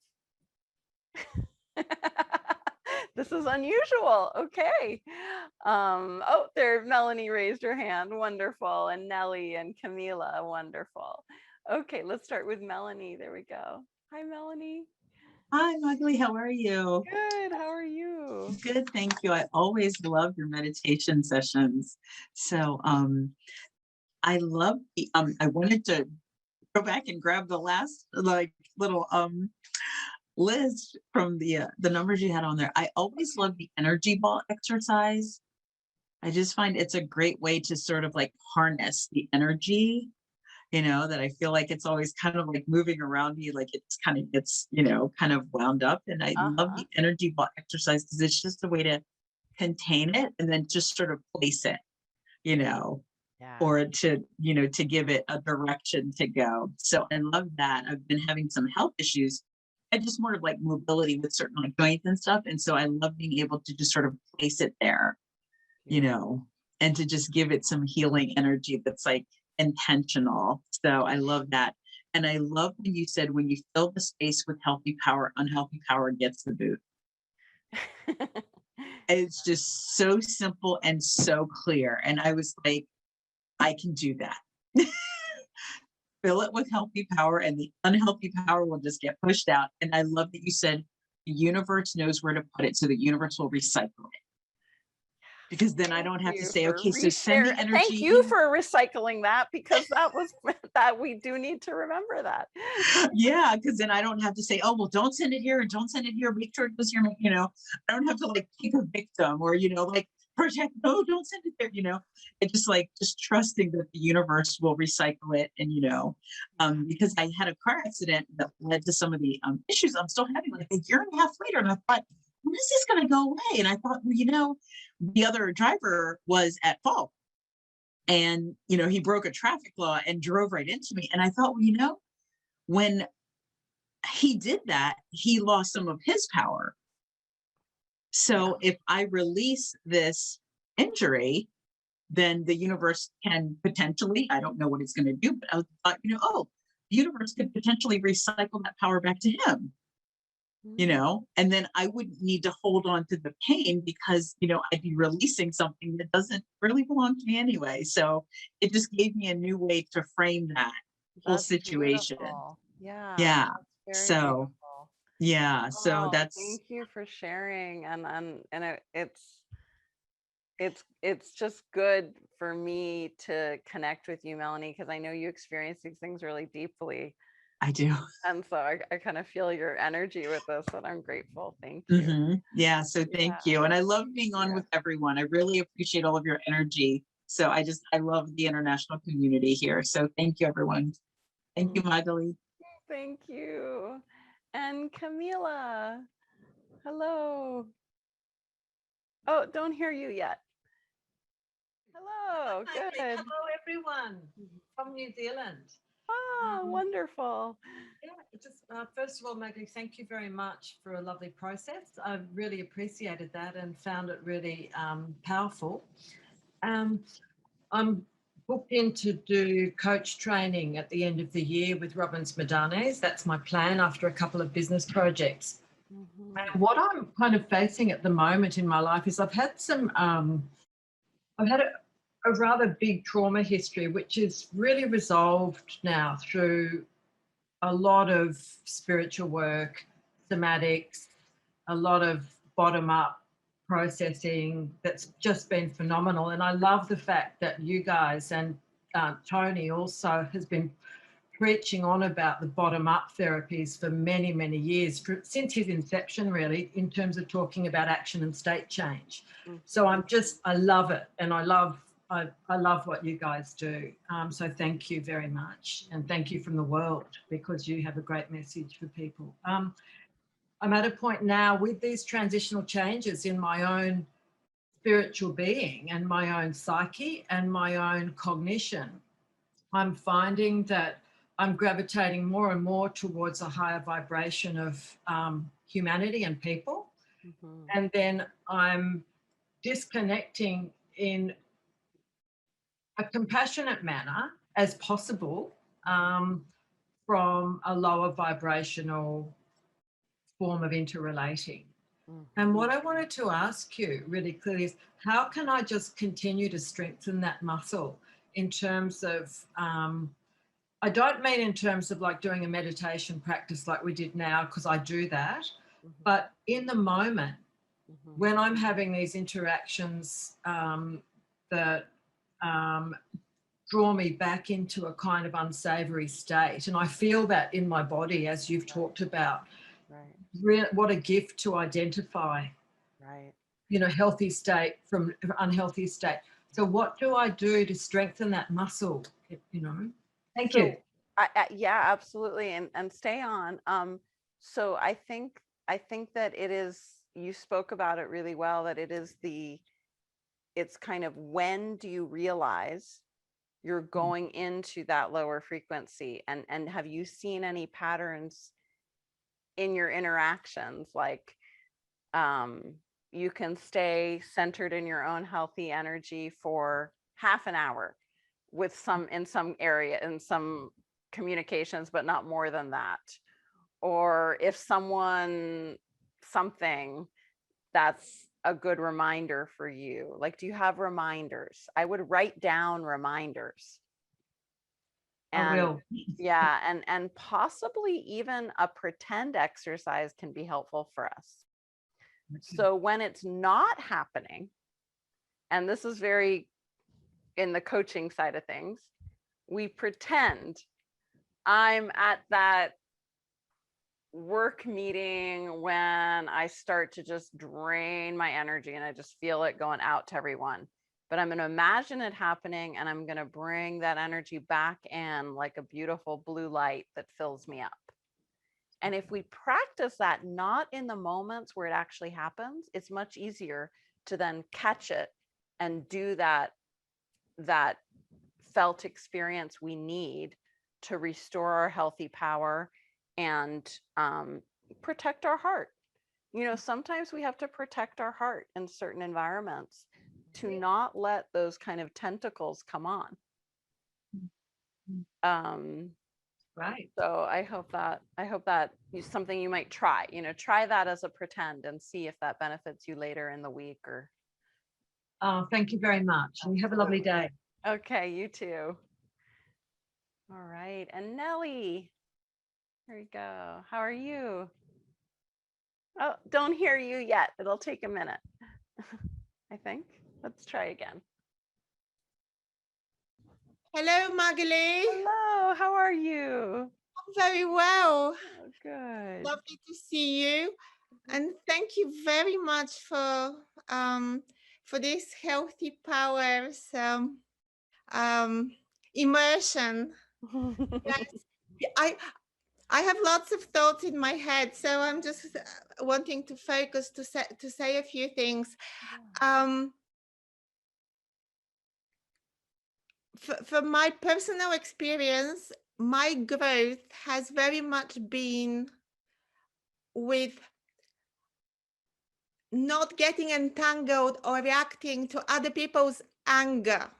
This is unusual. Okay. Oh, there, Melanie raised her hand. Wonderful. And Nellie and Camila. Wonderful. Okay, let's start with Melanie. There we go. Hi, Melanie. Hi, Mugly. How are you? Good. How are you? Good, thank you. I always love your meditation sessions. So I love the I wanted to go back and grab the last like little list from the numbers you had on there. I always love the energy ball exercise. I just find it's a great way to sort of like harness the energy, that I feel like it's always kind of like moving around me, like it's kind of gets, kind of wound up. And I love Uh-huh. the energy ball exercise because it's just a way to contain it and then just sort of place it, you know, Yeah. or to give it a direction to go. So I love that. I've been having some health issues. I just more of like mobility with certain like joints and stuff. And so I love being able to just sort of place it there, you Beautiful. know, and to just give it some healing energy that's like intentional. So I love that. And I love when you said when you fill the space with healthy power, unhealthy power gets the boot. It's just so simple and so clear. And I was like, I can do that. Fill it with healthy power, and the unhealthy power will just get pushed out. And I love that you said the universe knows where to put it, so the universe will recycle it. Because then I Thank don't have to you say, for okay, so send reshare. the Thank you energy. for recycling that, because that was that we do need to remember that. Yeah, because then I don't have to say, oh, well, don't send it here and don't send it here. Make sure it goes here. I don't have to like pick a victim or, like project, no, don't send it there. It's just like just trusting that the universe will recycle it. And, because I had a car accident that led to some of the issues I'm still having like a year and a half later. And I thought, when is this going to go away? And I thought, well, the other driver was at fault. And, he broke a traffic law and drove right into me. And I thought, well, when he did that, he lost some of his power. Yeah, So if I release this injury, then the universe can potentially, I don't know what it's going to do, but I thought, oh, the universe could potentially recycle that power back to him, mm, and then I wouldn't need to hold on to the pain because, I'd be releasing something that doesn't really belong to me anyway. So it just gave me a new way to frame that whole that's situation. beautiful. Yeah, Yeah. that's very So, beautiful. yeah. So Oh, that's, thank you for sharing. And it's just good for me to connect with you, Melanie, because I know you experience these things really deeply. I do. And so I kind of feel your energy with this, and I'm grateful. Thank you. Yeah, so Yeah, thank you. And I love thank being on you. with everyone. I really appreciate all of your energy. So I love the international community here. So thank you, everyone. Thank you, Mm, Magali. thank you. And Camila, hello. Oh, don't hear you yet. Hello, Maggie. good. Hello, everyone from New Zealand. Oh, Um, wonderful. yeah, just first of all, Maggie, thank you very much for a lovely process. I really appreciated that and found it really powerful. Um, I'm booked in to do coach training at the end of the year with Robbins Medanes. That's my plan after a couple of business projects. Mhm. And what I'm kind of facing at the moment in my life is I've had a rather big trauma history, which is really resolved now through a lot of spiritual work, somatics, a lot of bottom up processing that's just been phenomenal. And I love the fact that you guys and Tony also has been preaching on about the bottom up therapies for many, many years, since his inception, really, in terms of talking about action and state change. So Mhm. I love it. And I love what you guys do. So thank you very much. And thank you from the world, because you have a great message for people. I'm at a point now with these transitional changes in my own spiritual being and my own psyche and my own cognition. I'm finding that I'm gravitating more and more towards a higher vibration of humanity and people. Mhm. And then I'm disconnecting in a compassionate manner as possible um, from a lower vibrational form of interrelating. And Mhm. what I wanted to ask you really clearly is, how can I just continue to strengthen that muscle in terms of I don't mean in terms of like doing a meditation practice like we did now, because I do that. Mhm. But in the moment, Mhm. when I'm having these interactions that um, draw me back into a kind of unsavory state, and I feel that in my body, as you've Right. talked about, Right. what a gift to identify Right. healthy state from unhealthy state. So what do I do to strengthen that muscle? Thank you. So yeah, absolutely. And stay on. So I think that it is, you spoke about it really well, that it's kind of, when do you realize you're going into that lower frequency, and have you seen any patterns in your interactions? Like, you can stay centered in your own healthy energy for half an hour with in some area, in some communications, but not more than that. Or if something that's a good reminder for you. Like, do you have reminders? I would write down reminders. I will. Yeah, and possibly even a pretend exercise can be helpful for us. So when it's not happening, and this is very in the coaching side of things, we pretend I'm at that work meeting when I start to just drain my energy and I just feel it going out to everyone. But I'm going to imagine it happening, and I'm going to bring that energy back in like a beautiful blue light that fills me up. And if we practice that, not in the moments where it actually happens, it's much easier to then catch it and do that felt experience we need to restore our healthy power and protect our heart. Sometimes we have to protect our heart in certain environments to not let those kind of tentacles come on. Right. So I hope that is something you might try. Try that as a pretend and see if that benefits you later in the week. Or Thank you very much. And you have a lovely day. Okay, you too. All right, and Nellie, here we go. How are you? Oh, don't hear you yet. It'll take a minute. I think. Let's try again. Hello, Magali. Hello, how are you? I'm very well. Oh, good. Lovely to see you. And thank you very much for this healthy powers immersion. Yes. I have lots of thoughts in my head, so I'm just wanting to focus to say a few things. From my personal experience, my growth has very much been with not getting entangled or reacting to other people's anger.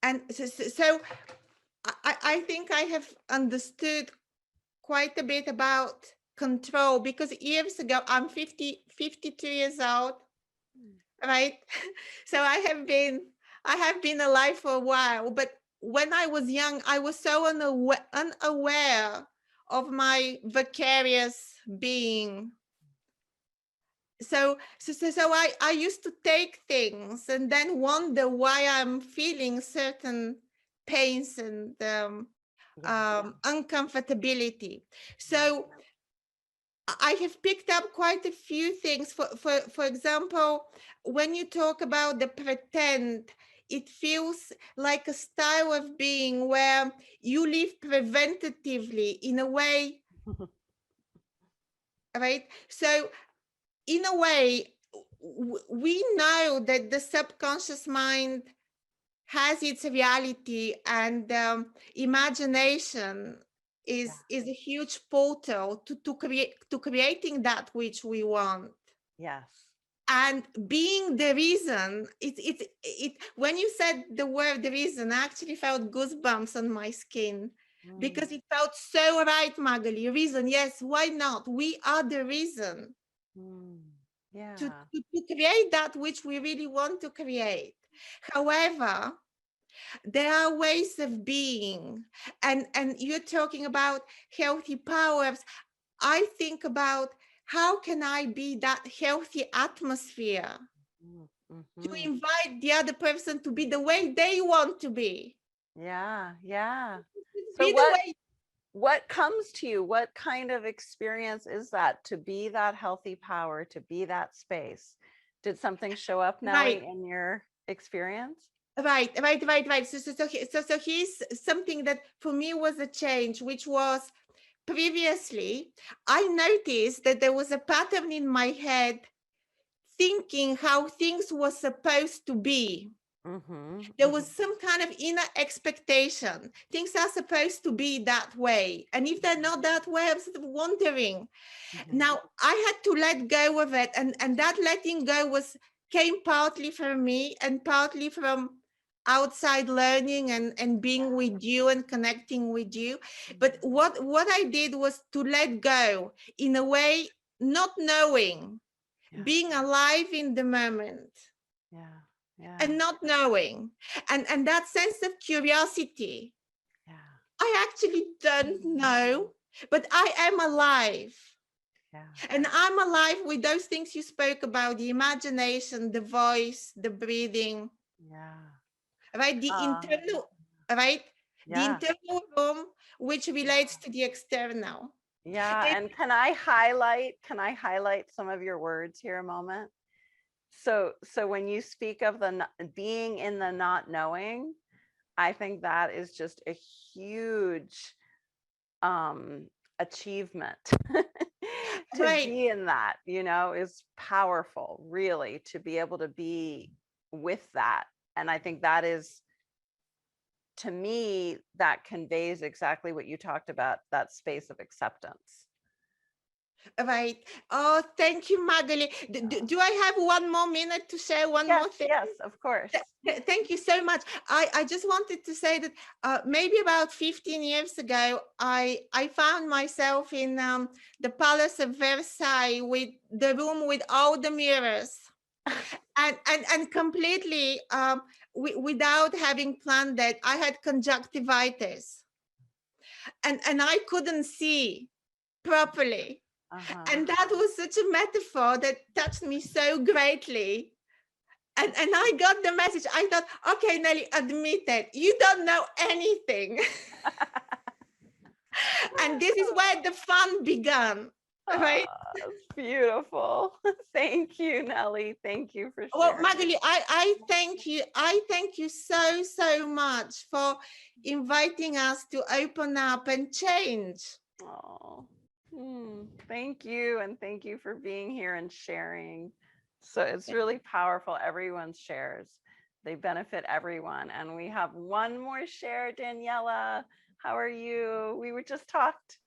And so I think I have understood quite a bit about control, because years ago, I'm 52 years old, right? So I have been alive for a while, but when I was young, I was so unaware of my vicarious being. So I used to take things and then wonder why I'm feeling certain pains and uncomfortability. So I have picked up quite a few things. For example, when you talk about the pretend, it feels like a style of being where you live preventatively in a way, right? So in a way, we know that the subconscious mind has its reality, and imagination is a huge portal to creating that which we want. Yes. And being the reason, when you said the word the reason, I actually felt goosebumps on my skin, because it felt so right, Magali. Reason, yes, why not? We are the reason. Yeah. To create that which we really want to create. However, there are ways of being, and you're talking about healthy powers. I think about, how can I be that healthy atmosphere to invite the other person to be the way they want to be? Yeah. So what comes to you? What kind of experience is that to be that healthy power, to be that space? Did something show up, Nellie, Right. in your experience? Right. So here's something that for me was a change, which was previously, I noticed that there was a pattern in my head thinking how things were supposed to be. There was some kind of inner expectation. Things are supposed to be that way. And if they're not that way, I'm sort of wondering. Now, I had to let go of it. And that letting go came partly from me and partly from outside learning and being with you and connecting with you. But what I did was to let go in a way, not knowing, being alive in the moment and not knowing. And that sense of curiosity, I actually don't know, but I am alive. And I'm alive with those things you spoke about, the imagination, the voice, the breathing, right? The internal, right? The internal room, which relates to the external. And can I highlight some of your words here a moment? So when you speak of the being in the not knowing, I think that is just a huge achievement. To Right. be in that, is powerful, really, to be able to be with that. And I think that is, to me, that conveys exactly what you talked about, that space of acceptance. Right. Oh, thank you, Magali. Do I have one more minute to share one more thing? Yes, of course. Thank you so much. I just wanted to say that maybe about 15 years ago, I found myself in the Palace of Versailles with the room with all the mirrors. And completely without having planned that, I had conjunctivitis. And I couldn't see properly. And that was such a metaphor that touched me so greatly. And I got the message. I thought, okay, Nelly, admit it. You don't know anything. And this is where the fun began, right? That's beautiful. Thank you, Nellie. Thank you for Well, sharing. Magali, I thank you. I thank you so much for inviting us to open up and change. Oh, thank you. And thank you for being here and sharing. So it's really powerful. Everyone's shares, they benefit everyone. And we have one more share. Daniela, how are you? We were just talked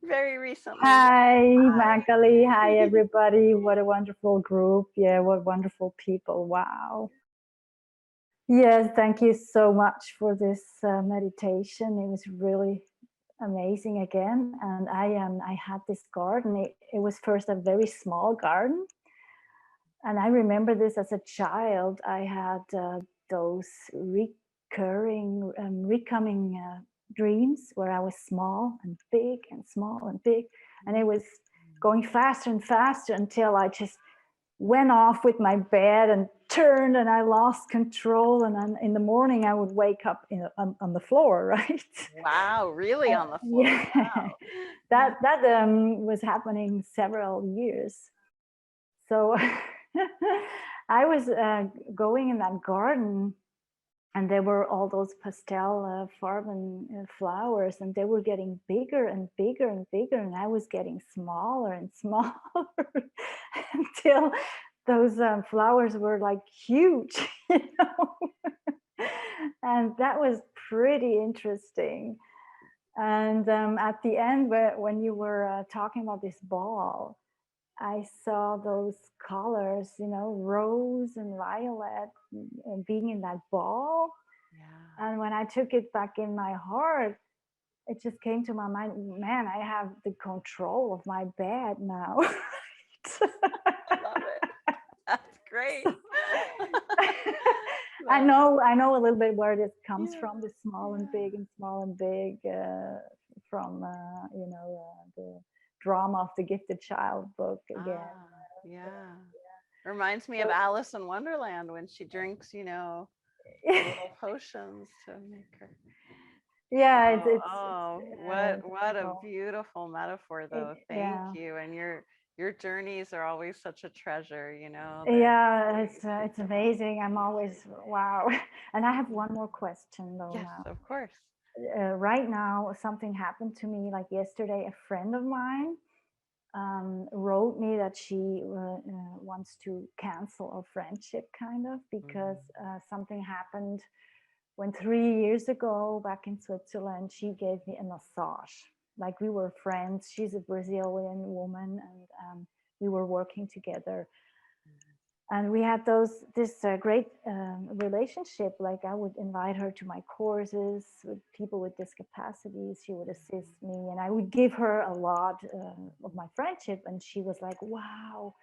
very recently. Hi, Magali. Hi, everybody. What a wonderful group. Yeah, what wonderful people. Wow. Yes, thank you so much for this meditation. It was really amazing again. And I had this garden. It was first a very small garden. And I remember this as a child. I had those recoming dreams where I was small and big and small and big. And it was going faster and faster until I just went off with my bed and turned and I lost control. And then in the morning I would wake up on the floor, right? Wow, really on the floor. Yeah. Wow. That was happening several years. So I was going in that garden and there were all those pastel farben flowers and they were getting bigger and bigger and bigger and I was getting smaller and smaller until those flowers were like huge, you know. And that was pretty interesting. And at the end, when you were talking about this ball, I saw those colors, you know, rose and violet being in that ball. Yeah. And when I took it back in my heart, it just came to my mind, man, I have the control of my bed now. I love it. That's great. I know a little bit where this comes from, the small and big and small and big, from, you know, the Drama of the Gifted Child book again. Reminds me of Alice in Wonderland when she drinks, you know, little potions to make her. Yeah, Oh, it's oh, what a difficult. beautiful metaphor though. Thank Yeah. you. And your journeys are always such a treasure, you know, that Yeah, it's amazing. I'm always wow. And I have one more question though yes, now. of course. Right now, something happened to me. Like yesterday, a friend of mine wrote me that she wants to cancel a friendship, kind of, because something happened when 3 years ago, back in Switzerland, she gave me a massage. Like we were friends. She's a Brazilian woman, and we were working together. And we had this great relationship. Like I would invite her to my courses with people with discapacities. She would assist me, and I would give her a lot of my friendship. And she was like, "Wow,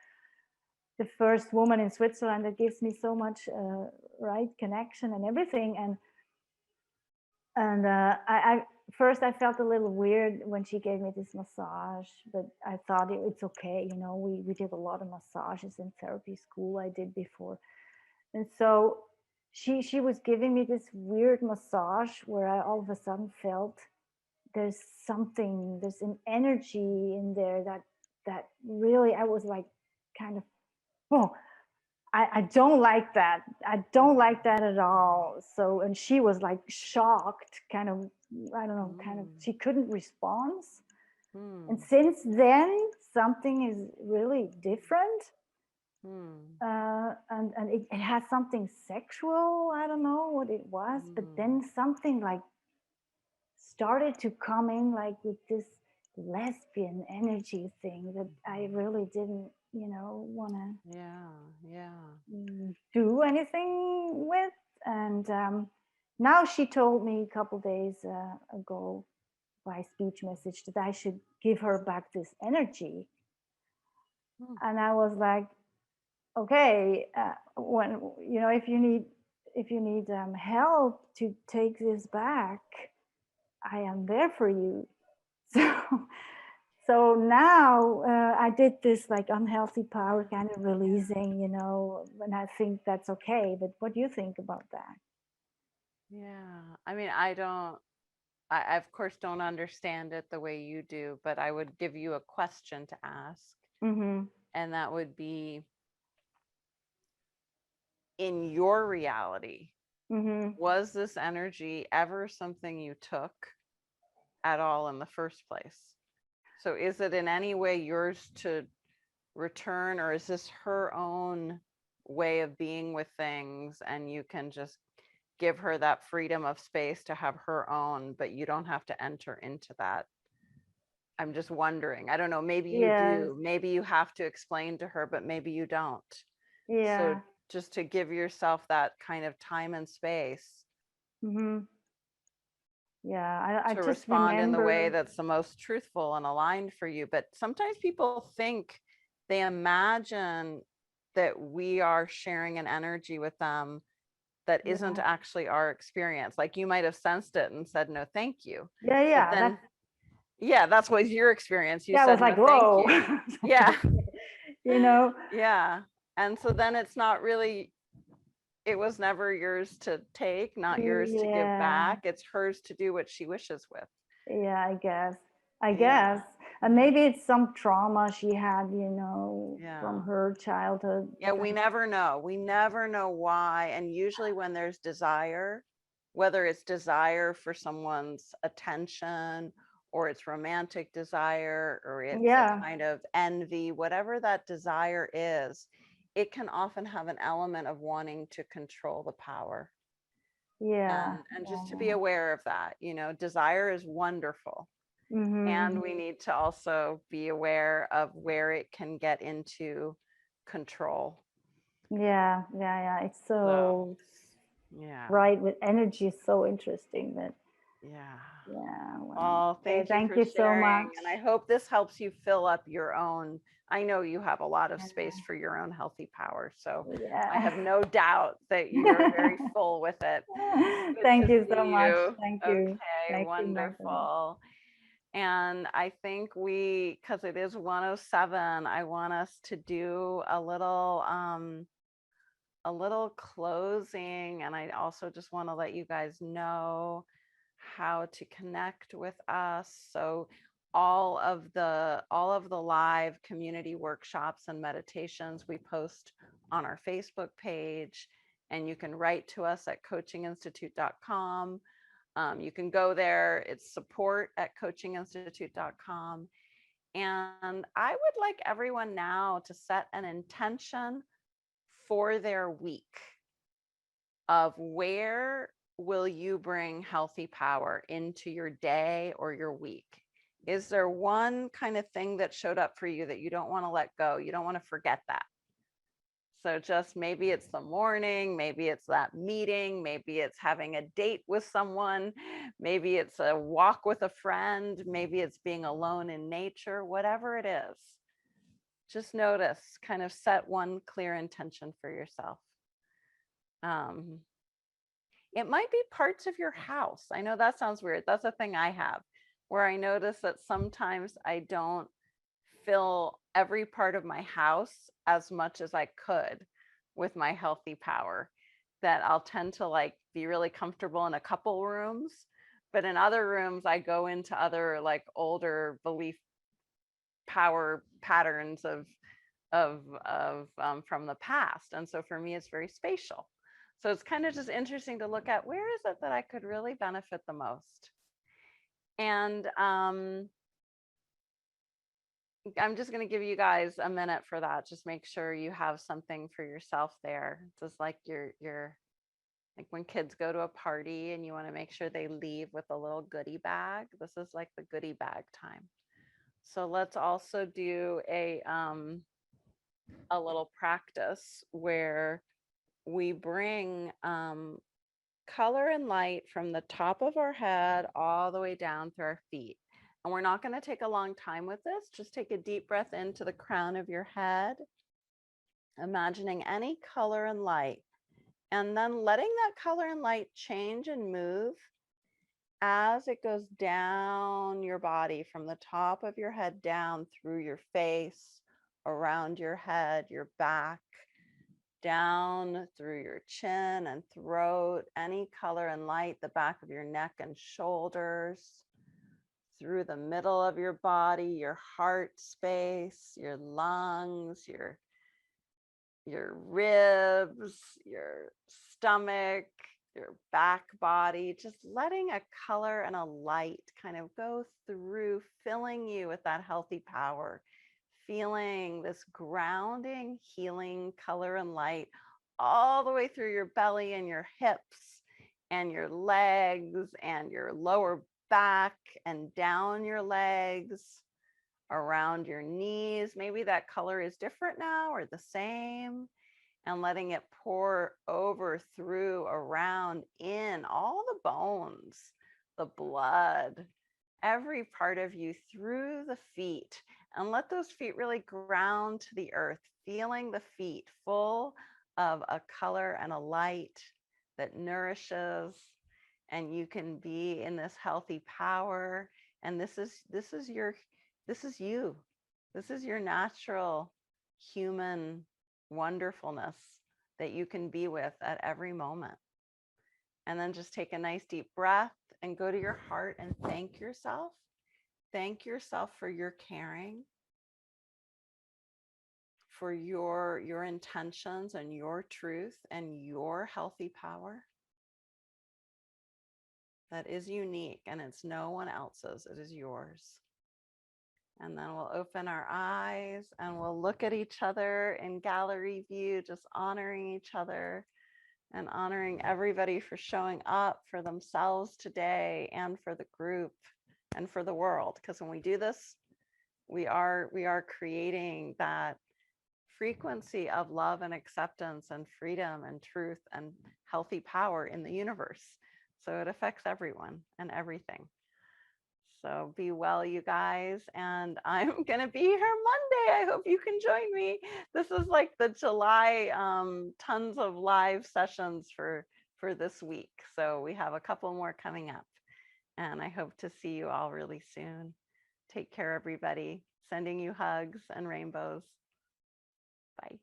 the first woman in Switzerland that gives me so much right connection and everything." And I first I felt a little weird when she gave me this massage, but I thought it's okay. You know, we did a lot of massages in therapy school. I did before. And so she was giving me this weird massage where I all of a sudden felt there's an energy in there that really I was like kind of, oh, I don't like that. I don't like that at all. So, and she was like shocked, kind of, I don't know, kind of, she couldn't respond. And since then, something is really different. And it has something sexual. I don't know what it was, but then something like started to come in, like with this lesbian energy thing that I really didn't, want to do anything with. And now she told me a couple days ago by speech message that I should give her back this energy. And I was like, okay, when if you need help to take this back, I am there for you. So so now I did this like unhealthy power kind of releasing, and I think that's okay. But what do you think about that? Yeah. I mean, I of course don't understand it the way you do, but I would give you a question to ask. Mm-hmm. And that would be, in your reality, was this energy ever something you took at all in the first place? So is it in any way yours to return, or is this her own way of being with things and you can just give her that freedom of space to have her own, but you don't have to enter into that? I'm just wondering. I don't know, maybe you Yes. do, maybe you have to explain to her, but maybe you don't. So Yeah. just to give yourself that kind of time and space Yeah. I to just respond in the way remember. that's the most truthful and aligned for you. But sometimes people think, they imagine that we are sharing an energy with them that isn't Yeah. actually our experience. Like you might have sensed it and said, no, thank you. Yeah. But Yeah. then, yeah, that's was your experience. You Yeah. I was said, like, no, thank whoa. you. Yeah. you know. Yeah. And so then it's not really, it was never yours to take, not yours to give Yeah. back. It's hers to do what she wishes with. Yeah. I Yeah. guess. And maybe it's some trauma she had, Yeah. from her childhood. Yeah, we never know. We never know why. And usually when there's desire, whether it's desire for someone's attention or it's romantic desire or it's a kind of envy, whatever that desire is, it can often have an element of wanting to control the power. Yeah. And just to be aware of that, desire is wonderful. And we need to also be aware of where it can get into control. Yeah. It's so yeah. right with energy is so interesting that. Yeah. Yeah. Oh, Okay, thank you for so sharing. much. And I hope this helps you fill up your own. I know you have a lot of space for your own healthy power. So I have no doubt that you're very full with it. Good Thank to you so see much. you. Thank you. Okay, Thank you, Magdalene. wonderful. And I think because it is 107, I want us to do a little closing. And I also just want to let you guys know how to connect with us. So all of the live community workshops and meditations we post on our Facebook page, and you can write to us at coachinginstitute.com. You can go there. It's support@coachinginstitute.com. And I would like everyone now to set an intention for their week of where will you bring healthy power into your day or your week? Is there one kind of thing that showed up for you that you don't want to let go? You don't want to forget that. So just maybe it's the morning, maybe it's that meeting, maybe it's having a date with someone, maybe it's a walk with a friend, maybe it's being alone in nature, whatever it is. Just notice, kind of set one clear intention for yourself. It might be parts of your house. I know that sounds weird. That's a thing I have, where I notice that sometimes I don't fill every part of my house as much as I could with my healthy power, that I'll tend to like be really comfortable in a couple rooms, but in other rooms I go into other like older belief power patterns of from the past. And so for me, it's very spatial. So it's kind of just interesting to look at, where is it that I could really benefit the most? And I'm just going to give you guys a minute for that. Just make sure you have something for yourself there. Just like your like when kids go to a party and you want to make sure they leave with a little goodie bag. This is like the goodie bag time. So let's also do a little practice where we bring color and light from the top of our head all the way down through our feet. And we're not going to take a long time with this. Just take a deep breath into the crown of your head, imagining any color and light, and then letting that color and light change and move as it goes down your body, from the top of your head down through your face, around your head, your back, down through your chin and throat, any color and light, the back of your neck and shoulders, through the middle of your body, your heart space, your lungs, your ribs, your stomach, your back body, just letting a color and a light kind of go through, filling you with that healthy power, feeling this grounding, healing color and light all the way through your belly and your hips and your legs and your lower back and down your legs, around your knees. Maybe that color is different now or the same, and letting it pour over, through, around, in all the bones, the blood, every part of you, through the feet. And let those feet really ground to the earth, feeling the feet full of a color and a light that nourishes. And you can be in this healthy power. And this is you. This is your natural human wonderfulness that you can be with at every moment. And then just take a nice deep breath and go to your heart and thank yourself. Thank yourself for your caring, for your intentions and your truth and your healthy power that is unique, and it's no one else's, it is yours. And then we'll open our eyes and we'll look at each other in gallery view, just honoring each other and honoring everybody for showing up for themselves today and for the group and for the world. Because when we do this, we are creating that frequency of love and acceptance and freedom and truth and healthy power in the universe. So it affects everyone and everything. So be well, you guys. And I'm going to be here Monday. I hope you can join me. This is like the July tons of live sessions for this week. So we have a couple more coming up. And I hope to see you all really soon. Take care, everybody. Sending you hugs and rainbows. Bye.